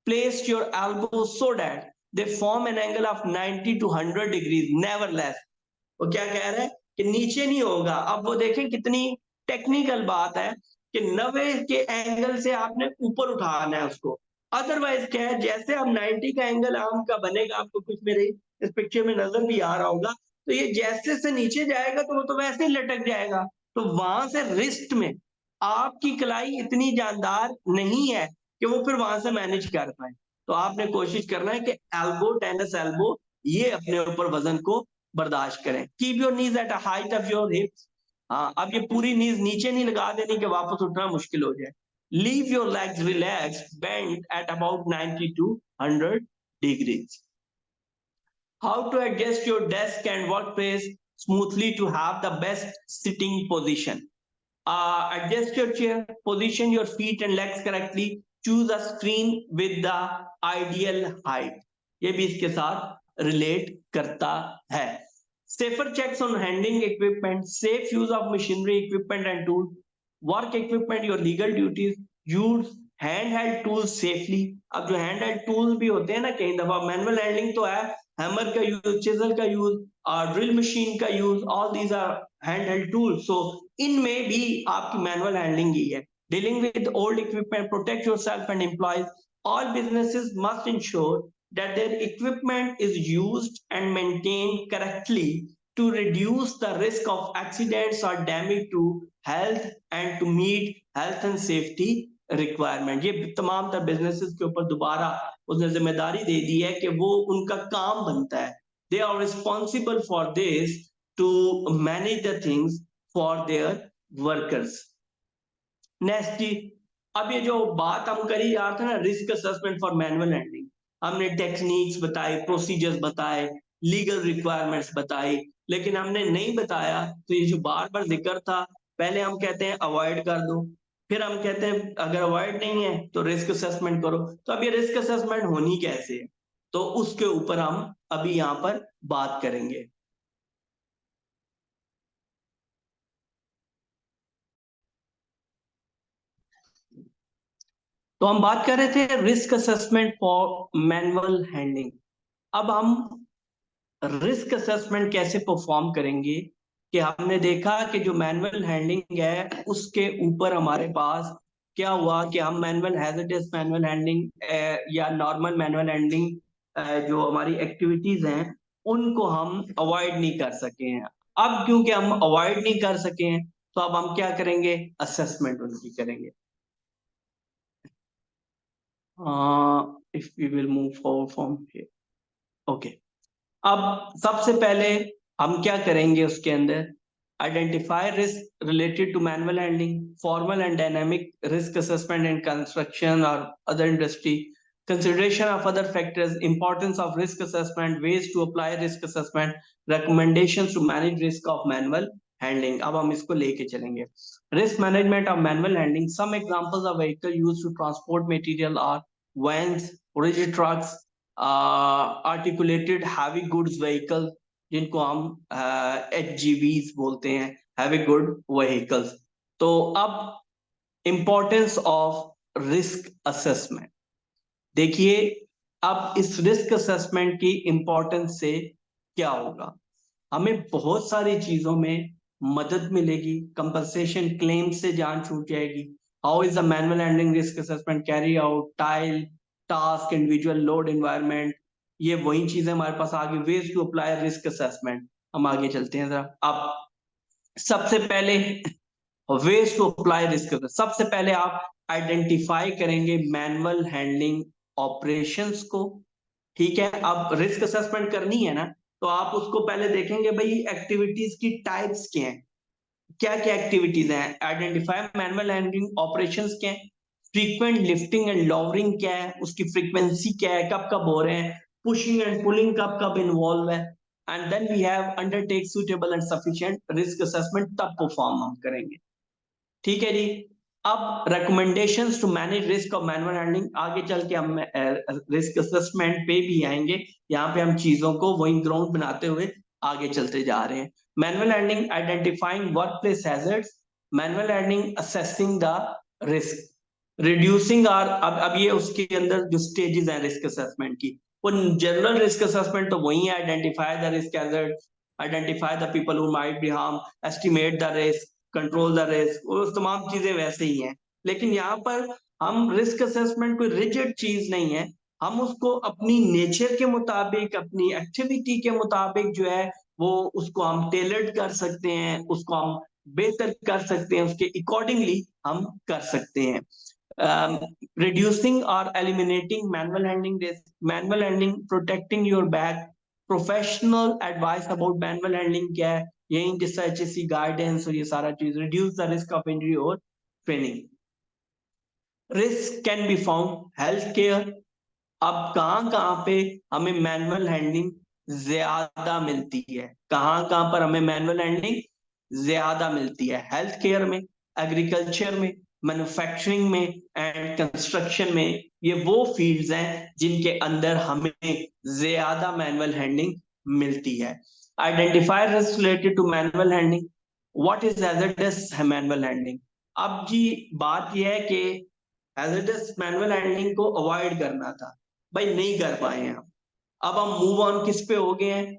place your elbows so that they form an angle of 90 to 100 degrees, never less। वो क्या कह रहा है कि नीचे नहीं होगा। अब वो देखें कितनी टेक्निकल बात है कि 90 के एंगल से आपने ऊपर उठाना है उसको। अदरवाइज क्या है, जैसे अब 90 का एंगल आर्म का बनेगा, आपको कुछ मेरे इस पिक्चर में नजर भी आ रहा होगा, तो ये जैसे से नीचे जाएगा तो वो तो वैसे ही लटक जाएगा। तो वहां से रिस्ट में आपकी कलाई इतनी जानदार नहीं है कि वो फिर वहां से मैनेज कर पाए। तो आपने कोशिश करना है कि एल्बो, टेनिस एल्बो, ये अपने ऊपर वजन को बर्दाश्त करें। Keep your knees at a height of your hips. हाँ, अब ये पूरी नीज नीचे नहीं लगा देनी कि वापस उठना मुश्किल हो जाए। Leave your legs relax bend at about 90 to 100 degrees. How to adjust your desk and workplace smoothly to have the best sitting position. Adjust your chair, position your feet and legs correctly, choose a screen with the ideal height। ये भी इसके साथ relate करता है। Safer checks on handling equipment, safe use of machinery, equipment and tools, work equipment, your legal duties, use handheld tools safely। अब जो handheld tools भी होते हैं ना, कई दफा मैनुअल हैंडलिंग तो है, हैमर का यूज, चिजल का यूज, ड्रिल मशीन का use, all these are handheld tools. So इनमें भी आपकी मैनुअल हैंडलिंग ही है। Dealing with old equipment, protect yourself and employees. All businesses must ensure that their equipment is used and maintained correctly to reduce the risk of accidents or damage to health and to meet health and safety requirement। ये तमाम तर businesses के ऊपर दोबारा उसने जिम्मेदारी दे दी है कि वो उनका काम बनता है। They are responsible for this to manage the things for their workers. Next जी, अब ये जो बात हम करी जा रहे थे ना, risk assessment for manual handling, हमने टेक्निक्स बताए, प्रोसीजर्स बताए, लीगल रिक्वायरमेंट्स बताई, लेकिन हमने नहीं बताया, तो ये जो बार बार जिक्र था, पहले हम कहते हैं अवॉइड कर दो, फिर हम कहते हैं अगर अवॉइड नहीं है तो रिस्क असेसमेंट करो। तो अब ये रिस्क असेसमेंट होनी कैसे है, तो उसके ऊपर हम अभी यहाँ पर बात करेंगे। तो हम बात कर रहे थे risk assessment for manual handling. अब हम रिस्क असेसमेंट कैसे परफॉर्म करेंगे कि हमने देखा कि जो मैनुअल हैंडलिंग है उसके ऊपर हमारे पास क्या हुआ कि हम मैनुअल हैजर्डस मैनुअल हैंडलिंग या नॉर्मल मैनुअल हैंडलिंग जो हमारी एक्टिविटीज हैं उनको हम अवॉइड नहीं कर सके हैं। अब क्योंकि हम अवॉइड नहीं कर सके हैं, तो अब हम क्या करेंगे, असेसमेंट उनकी करेंगे। If we will move forward from here, okay. अब सबसे पहले हम क्या करेंगे उसके अंदर, identify risk related to manual handling, formal and dynamic risk assessment in construction or other industry, consideration of other factors, importance of risk assessment, ways to apply risk assessment, recommendations to manage risk of manual handling. अब हम इसको लेके चलेंगे. Risk management of manual handling. Some examples of vehicle used to transport material are vans, rigid trucks, articulated heavy goods vehicle, जिनको हम HGVs बोलते हैं, heavy good vehicles. तो अब इंपॉर्टेंस ऑफ रिस्क असेसमेंट देखिए. अब इस रिस्क असेसमेंट की इंपॉर्टेंस से क्या होगा, हमें बहुत सारी चीजों में मदद मिलेगी. कंपनसेशन क्लेम से जान छूट जाएगी. How is the manual handling risk assessment carry out, TILE task, individual load, environment, ये वही चीजें हमारे पास आगे. Ways to apply risk assessment, हम आगे चलते हैं जरा. अब सबसे पहले वेज टू अप्लाई रिस्क, सबसे पहले आप आइडेंटिफाई करेंगे मैनुअल हैंडलिंग ऑपरेशंस को. ठीक है, अब रिस्क असेसमेंट करनी है ना, तो आप उसको पहले देखेंगे भाई एक्टिविटीज की टाइप्स क्या हैं, क्या क्या एक्टिविटीज हैं. आइडेंटिफाई मैनुअल हैंडलिंग ऑपरेशंस क्या है, फ्रीक्वेंट लिफ्टिंग एंड लॉवरिंग क्या है, उसकी फ्रीक्वेंसी क्या है, कब कब हो रहे हैं, पुशिंग एंड पुलिंग कब कब इन्वॉल्व है. And then we have undertake suitable and sufficient risk assessment, तब परफॉर्म हम करेंगे. ठीक है जी. अब recommendations to manage risk of manual handling, आगे चल के हम रिस्क असेसमेंट पे भी आएंगे. यहाँ पे हम चीजों को वही ग्राउंड बनाते हुए आगे चलते जा रहे हैं. Manual handling identifying workplace hazards, manual handling assessing the risk, reducing are. अब ये उसके अंदर जो स्टेजेस हैं रिस्क असेसमेंट की, वो जनरल रिस्क असेसमेंट तो वही है. Identify the risk hazard, identify the people who might be harm, estimate the risk, control the risk, वो तमाम चीजें वैसे ही हैं. लेकिन यहाँ पर हम रिस्क असेसमेंट कोई रिजिड चीज नहीं है. हम उसको अपनी नेचर के मुताबिक, अपनी एक्टिविटी के मुताबिक जो है वो उसको हम टेलर्ड कर सकते हैं, उसको हम बेहतर कर सकते हैं, उसके अकॉर्डिंगली हम कर सकते हैं. reducing or eliminating manual handling risk, manual handling protecting your back, professional advice about manual handling क्या है, यही जैसा HSC गाइडेंस और ये सारा चीज. Reduce the risk of injury और training. Risk can be found health care. अब कहां कहां पे हमें मैनुअल हैंडलिंग ज्यादा मिलती है, कहां कहां पर हमें मैनुअल हैंडलिंग ज्यादा मिलती है? हेल्थ केयर में, एग्रीकल्चर में, मैन्युफैक्चरिंग में एंड कंस्ट्रक्शन में. ये वो फील्ड्स हैं जिनके अंदर हमें ज्यादा मैनुअल हैंडलिंग मिलती है. Identify risk related to manual handling. What is hazardous manual handling? अब जी बात यह है कि हैजर्डस मैनुअल हैंडलिंग को अवॉइड करना था, भाई नहीं कर पाए हैं हम. अब हम मूव ऑन किस पे हो गए हैं?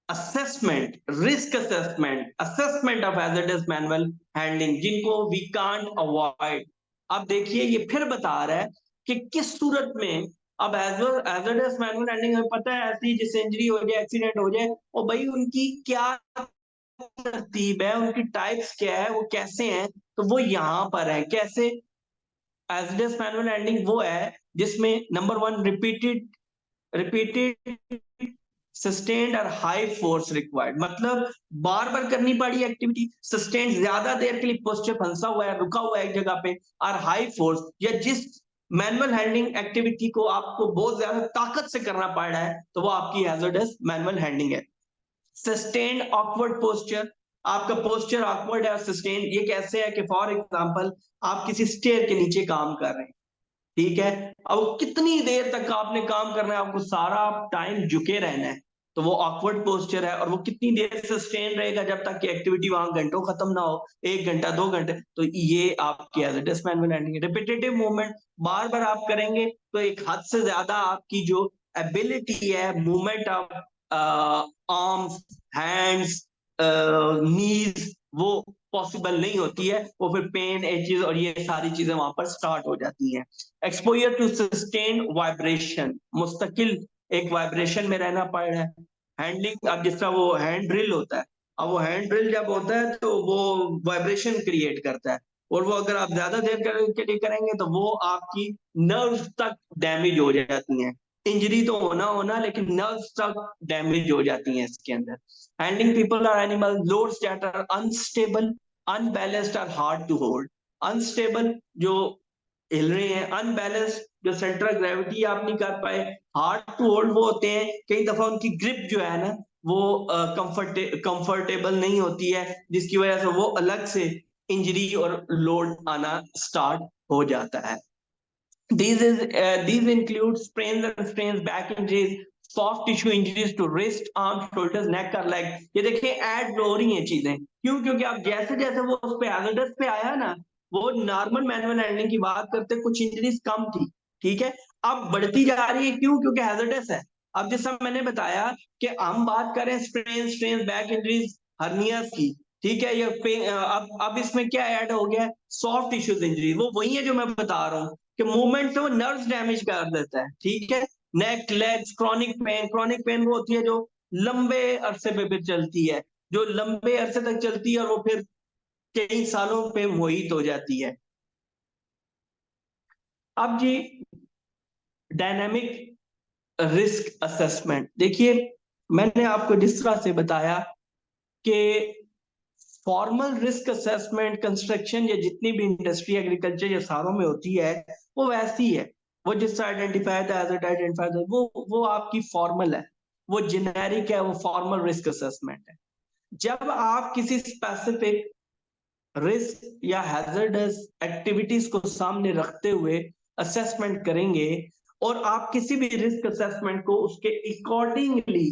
Assessment, risk assessment, assessment of hazardous manual handling, जिनको वी कांट अवॉइड. अब देखिए ये फिर बता रहा है कि किस सूरत में. अब हैजर्डस मैनुअल हैंडलिंग हमें पता है, ऐसी जिससे इंजरी हो जाए, एक्सीडेंट हो जाए, और भाई उनकी क्या तरतीब है, उनकी टाइप्स क्या है, वो कैसे हैं, तो वो यहाँ पर है. कैसे? हैजर्डस मैनुअल हैंडलिंग वो है जिसमें नंबर वन, रिपीटेड सस्टेन्ड और हाई फोर्स रिक्वायर्ड, मतलब बार बार करनी पड़ी एक्टिविटी, सस्टेन्ड ज्यादा देर के लिए पोस्चर फंसा हुआ है, रुका हुआ है एक जगह पे, और हाई फोर्स, या जिस मैनुअल हैंडलिंग एक्टिविटी को आपको बहुत ज्यादा ताकत से करना पड़ रहा है, तो वो आपकी हैजर्डस मैनुअल हैंडलिंग है. सस्टेन्ड ऑकवर्ड पोस्चर, आपका पोस्चर ऑकवर्ड है और सस्टेन्ड, ये कैसे है कि फॉर एग्जांपल आप किसी स्टेयर के नीचे काम कर रहे हैं, ठीक है, अब कितनी देर तक आपने काम करना है, आपको सारा टाइम झुके रहना है, तो वो ऑकवर्ड पोस्चर है. और वो कितनी देर सस्टेन रहेगा? जब तक कि एक्टिविटी वहां घंटों खत्म ना हो, 1 घंटा 2 घंटे, तो ये आपकी हैजर्डस मैनुअल हैंडलिंग है. रिपीटेटिव मूवमेंट, बार बार आप करेंगे तो एक हद से ज्यादा आपकी जो एबिलिटी है, मूवमेंट ऑफ आर्म्स, हैंड्स, नीज, वो पॉसिबल नहीं होती है. वो फिर पेन, एचेस और ये सारी चीजें वहां पर स्टार्ट हो जाती हैं. एक्सपोजर टू सस्टेन वाइब्रेशन, मुस्तकिल एक वाइब्रेशन में रहना पड़ रहा है. हैंडलिंग, अब जिसका वो हैंड ड्रिल होता है, अब वो हैंड ड्रिल जब होता है तो वो वाइब्रेशन क्रिएट करता है, और वो अगर आप ज्यादा देर के लिए करेंगे तो वो आपकी नर्व तक डैमेज हो जाती हैं. इंजरी तो होना होना, लेकिन नर्व्स तक डैमेज हो जाती हैं इसके अंदर। हैंडलिंग पीपल और animal loads that are unstable, unbalanced और हार्ड टू होल्ड। अनस्टेबल जो हिल रहे हैं, अनबैलेंस्ड जो सेंट्रल ग्रेविटी आप नहीं कर पाए, हार्ड टू होल्ड वो होते हैं कई दफा उनकी ग्रिप जो है ना वो कंफर्टेबल नहीं होती है, जिसकी वजह से वो अलग से इंजरी और लोड आना स्टार्ट हो जाता है। These include sprains and strains, back injuries, soft tissue injuries to wrist, arms, shoulders, neck और leg। ये देखिए ऐड हो रही हैं चीजें, क्यों? क्योंकि अब जैसे जैसे वो उस पे hazardous पे आया ना, वो नॉर्मल मैनुअल हैंडलिंग की बात करते कुछ इंजरीज कम थी, ठीक है, अब बढ़ती जा रही है, क्यों? क्योंकि हैजर्डस है। अब जैसा मैंने बताया कि हम बात करें strain strain back injuries hernias की, ठीक है, ये अब इसमें क्या ऐड हो गया? सॉफ्ट टिश्यूज इंजरी, वो वही है जो मैं बता रहा हूँ कि मूवमेंट से वो नर्व्स डैमेज कर देता है, ठीक है। नेक, लेग्स, क्रॉनिक पेन वो होती है जो लंबे अरसे पे फिर चलती है, जो लंबे अरसे तक चलती है और वो फिर कई सालों पे मोहित हो जाती है। अब जी डायनामिक रिस्क असेसमेंट देखिए, मैंने आपको जिस तरह से बताया कि फॉर्मल रिस्क असेसमेंट कंस्ट्रक्शन या जितनी भी इंडस्ट्री एग्रीकल्चर या सारों में होती है वो वैसी है। वो जिससे identify the hazard, identify the वो आपकी फॉर्मल है, वो जेनेरिक है, वो फॉर्मल रिस्क असेसमेंट है। जब आप किसी स्पेसिफिक रिस्क या हैजर्डस एक्टिविटीज को सामने रखते हुए असेसमेंट करेंगे और आप किसी भी रिस्क असेसमेंट को उसके अकॉर्डिंगली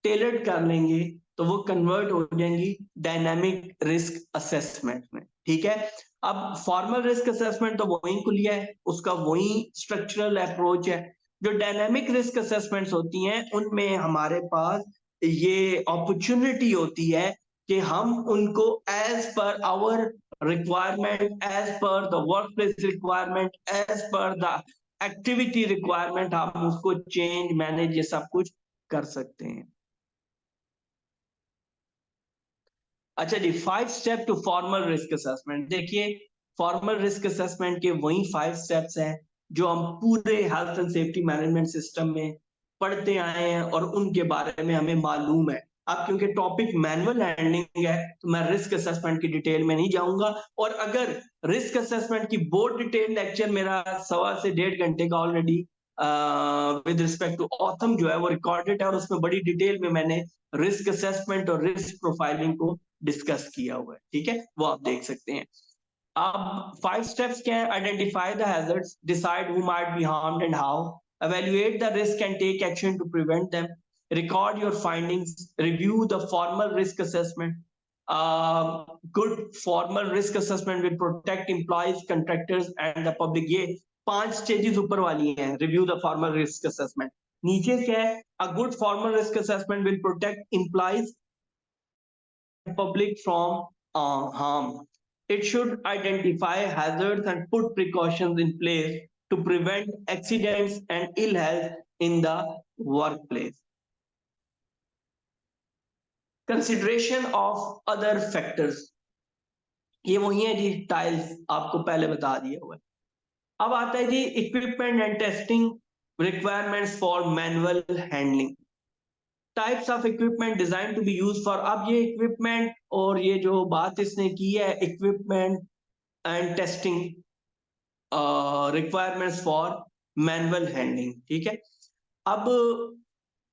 टेलर्ड कर लेंगे तो वो कन्वर्ट हो जाएंगी डायनामिक रिस्क असेसमेंट में, ठीक है। अब फॉर्मल रिस्क असेसमेंट तो वही को लिया है, उसका वही स्ट्रक्चरल अप्रोच है। जो डायनामिक रिस्क असेसमेंट्स होती हैं उनमें हमारे पास ये अपॉर्चुनिटी होती है कि हम उनको as per our requirement, as per the workplace requirement, as per the activity requirement हम उसको चेंज मैनेज ये सब कुछ कर सकते हैं। अच्छा जी, 5 step to formal risk assessment. देखिए फॉर्मल रिस्क असेसमेंट के वही 5 स्टेप्स हैं जो हम पूरे health and safety management system में पढ़ते आए हैं और उनके बारे में हमें मालूम है। अब क्योंकि टॉपिक मैनुअल हैंडलिंग है तो मैं रिस्क असेसमेंट की डिटेल में नहीं जाऊंगा, और अगर रिस्क असेसमेंट की बहुत डिटेल लेक्चर मेरा 1.25 से 1.5 घंटे का ऑलरेडी विद रिस्पेक्ट टू ऑथम जो है वो रिकॉर्डेड है, और उसमें बड़ी डिटेल में मैंने रिस्क असेसमेंट और रिस्क प्रोफाइलिंग को डिस्कस किया हुआ है, ठीक है, वो आप देख सकते हैं। अब 5 स्टेप्स क्या है? Identify the hazards, decide who might be harmed and how, evaluate the risk and take action to prevent them, record your findings, review the formal risk assessment. Good formal risk assessment will protect employees, contractors and the public। ये 5 stages ऊपर वाली हैं, review the formal risk assessment। नीचे क्या है? A good formal risk assessment will protect employees public from harm. It should identify hazards and put precautions in place to prevent accidents and ill health in the workplace. Consideration of other factors, ये वही है जी tiles आपको पहले बता दिया हुआ है। अब आता है जी equipment and testing requirements for manual handling. Types of equipment design to be use for. अब ये इक्विपमेंट और ये जो बात इसने की है equipment and testing requirements for manual handling, ठीक है। अब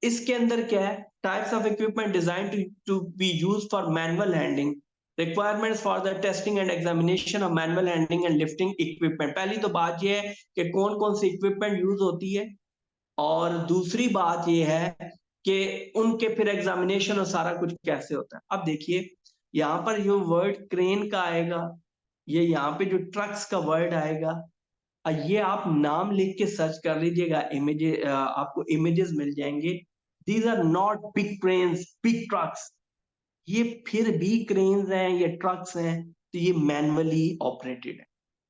इसके अंदर क्या है? Types of equipment design to be use for manual handling, requirements for the testing and examination of manual handling and lifting equipment. पहली तो बात ये है कि कौन कौन सी इक्विपमेंट यूज होती है, और दूसरी बात ये है कि उनके फिर एग्जामिनेशन और सारा कुछ कैसे होता है। अब देखिए यहाँ पर जो वर्ड क्रेन का आएगा, ये यहाँ पे जो ट्रक्स का वर्ड आएगा, ये आप नाम लिख के सर्च कर लीजिएगा, इमेज आपको इमेजेस मिल जाएंगे। These are not big cranes, big trucks, ये फिर भी क्रेन्स हैं, ये ट्रक्स हैं, तो ये मैनुअली ऑपरेटेड है,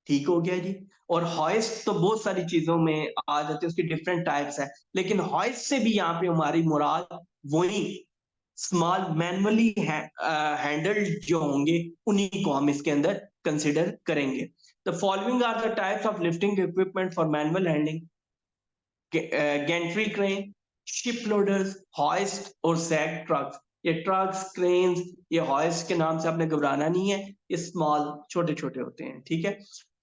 ठीक हो गया जी। और हॉइस्ट तो बहुत सारी चीजों में आ जाती है, उसकी डिफरेंट टाइप्स है, लेकिन हॉइस्ट से भी यहाँ पे हमारी मुराद वही स्मॉल मैनुअली हैंडल्ड जो होंगे उन्हीं को हम इसके अंदर कंसिडर करेंगे। The following are the types of lifting equipment for manual handling. Gantry crane, ship loaders, hoist और सैग ट्रक्स। ये ट्रक्स, क्रेन्स, ये हॉइस्ट के नाम से आपने घबराना नहीं है, ये स्मॉल छोटे छोटे होते हैं, ठीक है।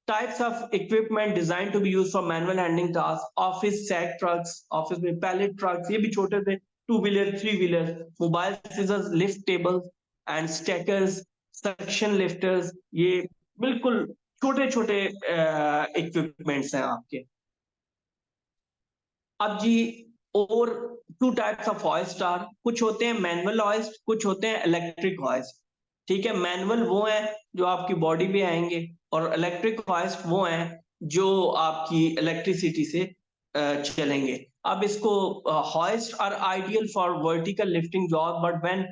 Types of equipment design to be use for manual handling task, office sack trucks, office में पैलेट ट्रक्स, ये भी छोटे थे, two wheeler, three wheeler, mobile scissors, lift tables and stackers, suction lifters, ये बिल्कुल छोटे छोटे इक्विपमेंट्स हैं आपके। अब जी, और two types of hoist are, कुछ होते हैं मैनुअल हॉइस्ट, कुछ होते हैं इलेक्ट्रिक हॉइस्ट, ठीक है। मैनुअल वो है जो आपकी बॉडी पे आएंगे, और इलेक्ट्रिक हॉइस्ट वो हैं जो आपकी इलेक्ट्रिसिटी से चलेंगे। अब इसको hoist are ideal for vertical lifting job, but when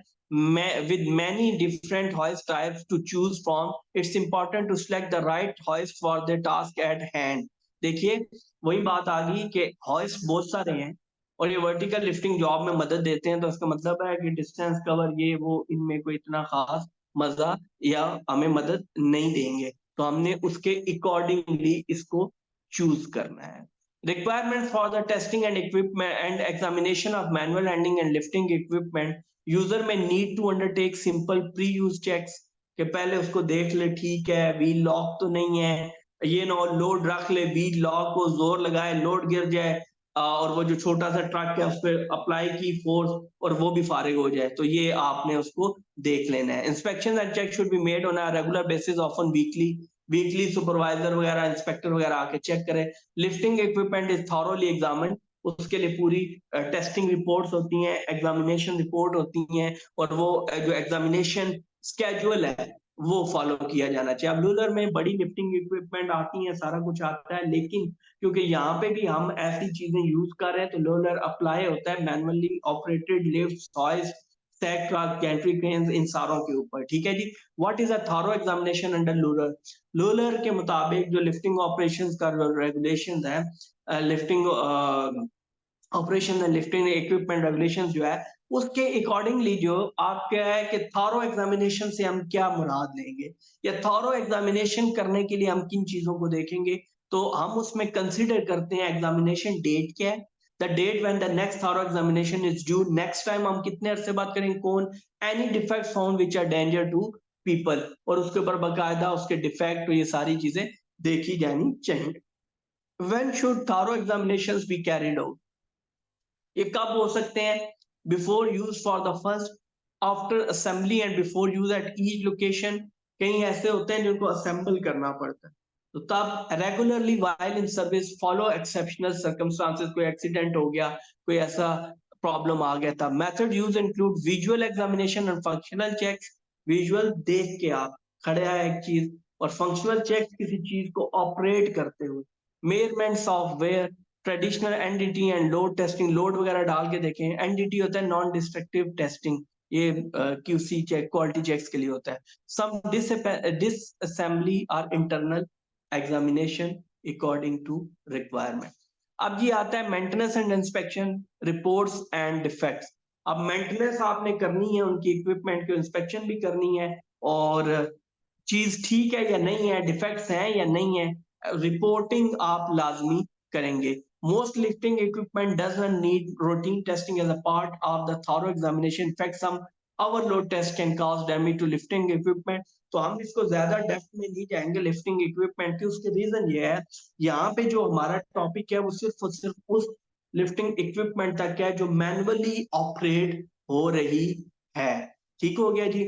with many different hoist types to choose from, it's important to select the right hoist for the task at hand। देखिए, वही बात आ गई कि हॉइस्ट बहुत सारे हैं और ये वर्टिकल लिफ्टिंग जॉब में मदद देते हैं, तो इसका मतलब है कि डिस्टेंस कवर ये वो इनमें कोई इतना खास मजा या हमें मदद नहीं देंगे, तो हमने उसके अकॉर्डिंगली इसको चूज करना है। Requirements for the testing and equipment and examination of manual handling and lifting equipment, user may need to undertake simple pre-use checks, कि पहले उसको देख ले ठीक है, व्हील लॉक तो नहीं है, ये ना लोड रख ले, व्हील लॉक को जोर लगाए, लोड गिर जाए, और वो जो छोटा सा ट्रक है उस पर अप्लाई की फोर्स और वो भी फारिग हो जाए, तो ये आपने उसको देख लेना है। Inspection and check should be made on a regular basis, often weekly, weekly supervisor वगैरह इंस्पेक्टर वगैरह आके चेक करें। Lifting equipment is thoroughly examined, उसके लिए पूरी टेस्टिंग रिपोर्ट्स होती हैं, एग्जामिनेशन रिपोर्ट होती हैं, और वो जो एग्जामिनेशन स्केड्यूल है वो फॉलो किया जाना चाहिए। अब लूलर में बड़ी लिफ्टिंग इक्विपमेंट आती है, सारा कुछ आता है, लेकिन क्योंकि यहाँ पे भी हम ऐसी चीजें यूज कर रहे हैं तो लूलर अप्लाई होता है manually operated lift, hoist, sack truck, gantry cranes, इन सारों के ऊपर, ठीक है जी। What is a thorough examination under LOLER? LOLER के मुताबिक जो लिफ्टिंग ऑपरेशंस का रेगुलेशंस है, lifting operation and lifting equipment regulations जो है, उसके अकॉर्डिंगली जो आप क्या है कि थॉरो एग्जामिनेशन से हम क्या मुराद लेंगे, या थॉरो एग्जामिनेशन करने के लिए हम किन चीजों को देखेंगे, तो हम उसमें कंसीडर करते हैं एग्जामिनेशन डेट क्या है, the date when the next thorough examination is due, next time हम कितने अरसे बात करेंगे, कौन, any defects found which are danger to people, और उसके ऊपर बाकायदा उसके डिफेक्ट, ये सारी चीजें देखी जानी चाहिए। When should thorough examinations be carried out? ये कब हो सकते हैं? Before use for the first, after assembly and before use at each location. कहीं ऐसे होते हैं जिनको असेंबल करना पड़ता है, तो तब regularly while in service follow exceptional circumstances, कोई एक्सीडेंट हो गया, कोई ऐसा प्रॉब्लम आ गया था। Method use include visual examination and functional checks, visual देख के आप खड़े हैं एक चीज, और फंक्शनल चेक किसी चीज को ऑपरेट करते हुए, measurement software, traditional NDT and load testing, load वगैरह डाल के देखें। एनडीटी होता है नॉन डिस्ट्रक्टिव टेस्टिंग, ये क्यूसी चेक, क्वालिटी चेक्स के लिए होता है। Some disassembly or internal examination according to requirement. अब ये आता है maintenance and inspection reports and defects. अब मेंटेनेंस आपने करनी है, उनकी इक्विपमेंट की इंस्पेक्शन भी करनी है, और चीज ठीक है या नहीं है, डिफेक्ट्स हैं या नहीं है, रिपोर्टिंग आप लाजमी करेंगे। Most lifting equipment doesn't need routine testing as a part of the thorough examination. In fact some overload test can cause damage to lifting equipment. तो हम इसको ज्यादा डेप्थ में नहीं जाएंगे लिफ्टिंग इक्विपमेंट की। उसके रीजन ये है, यहाँ पे जो हमारा टॉपिक है वो सिर्फ और सिर्फ उस लिफ्टिंग इक्विपमेंट तक है जो मैनुअली ऑपरेट हो रही है। ठीक हो गया जी।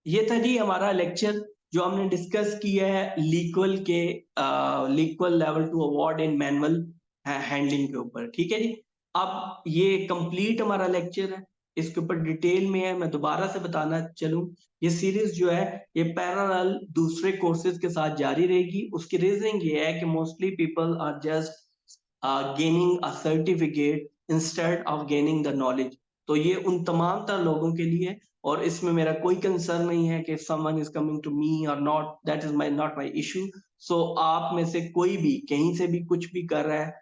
ये था जी हमारा लेक्चर जो हमने डिस्कस किया है लीक्वल के लीक्वल level two award in manual handling के ऊपर, ठीक है जी। अब ये कंप्लीट हमारा लेक्चर है, इसके ऊपर डिटेल में है। मैं दोबारा से बताना चलूं, ये सीरीज जो है ये पैरेलल दूसरे कोर्सेज के साथ जारी रहेगी। उसकी रीजनिंग ये है कि mostly people are just gaining a certificate instead of gaining the knowledge. तो ये उन तमाम तरह लोगों के लिए, और इसमें मेरा कोई कंसर्न नहीं है कि someone is coming to me और not, that is my not my issue. So आप में से कोई भी कहीं से भी कुछ भी कर रहा है,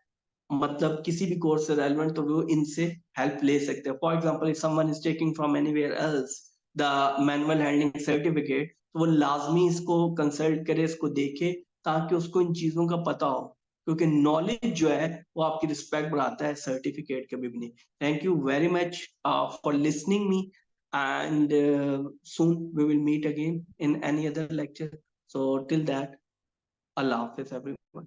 मतलब किसी भी कोर्स से रेलेवेंट, तो वो इनसे हेल्प ले सकते हैं। For example if someone is taking from anywhere else the manual handling certificate, तो वो लाजमी इसको कंसल्ट करे, इसको देखे, ताकि उसको इन चीजों का पता हो, क्योंकि नॉलेज जो है वो आपकी रिस्पेक्ट बढ़ाता है, सर्टिफिकेट कभी भी नहीं। Thank you very much for listening me, and soon we will meet again in any other lecture. So till that, Allah Hafiz everyone.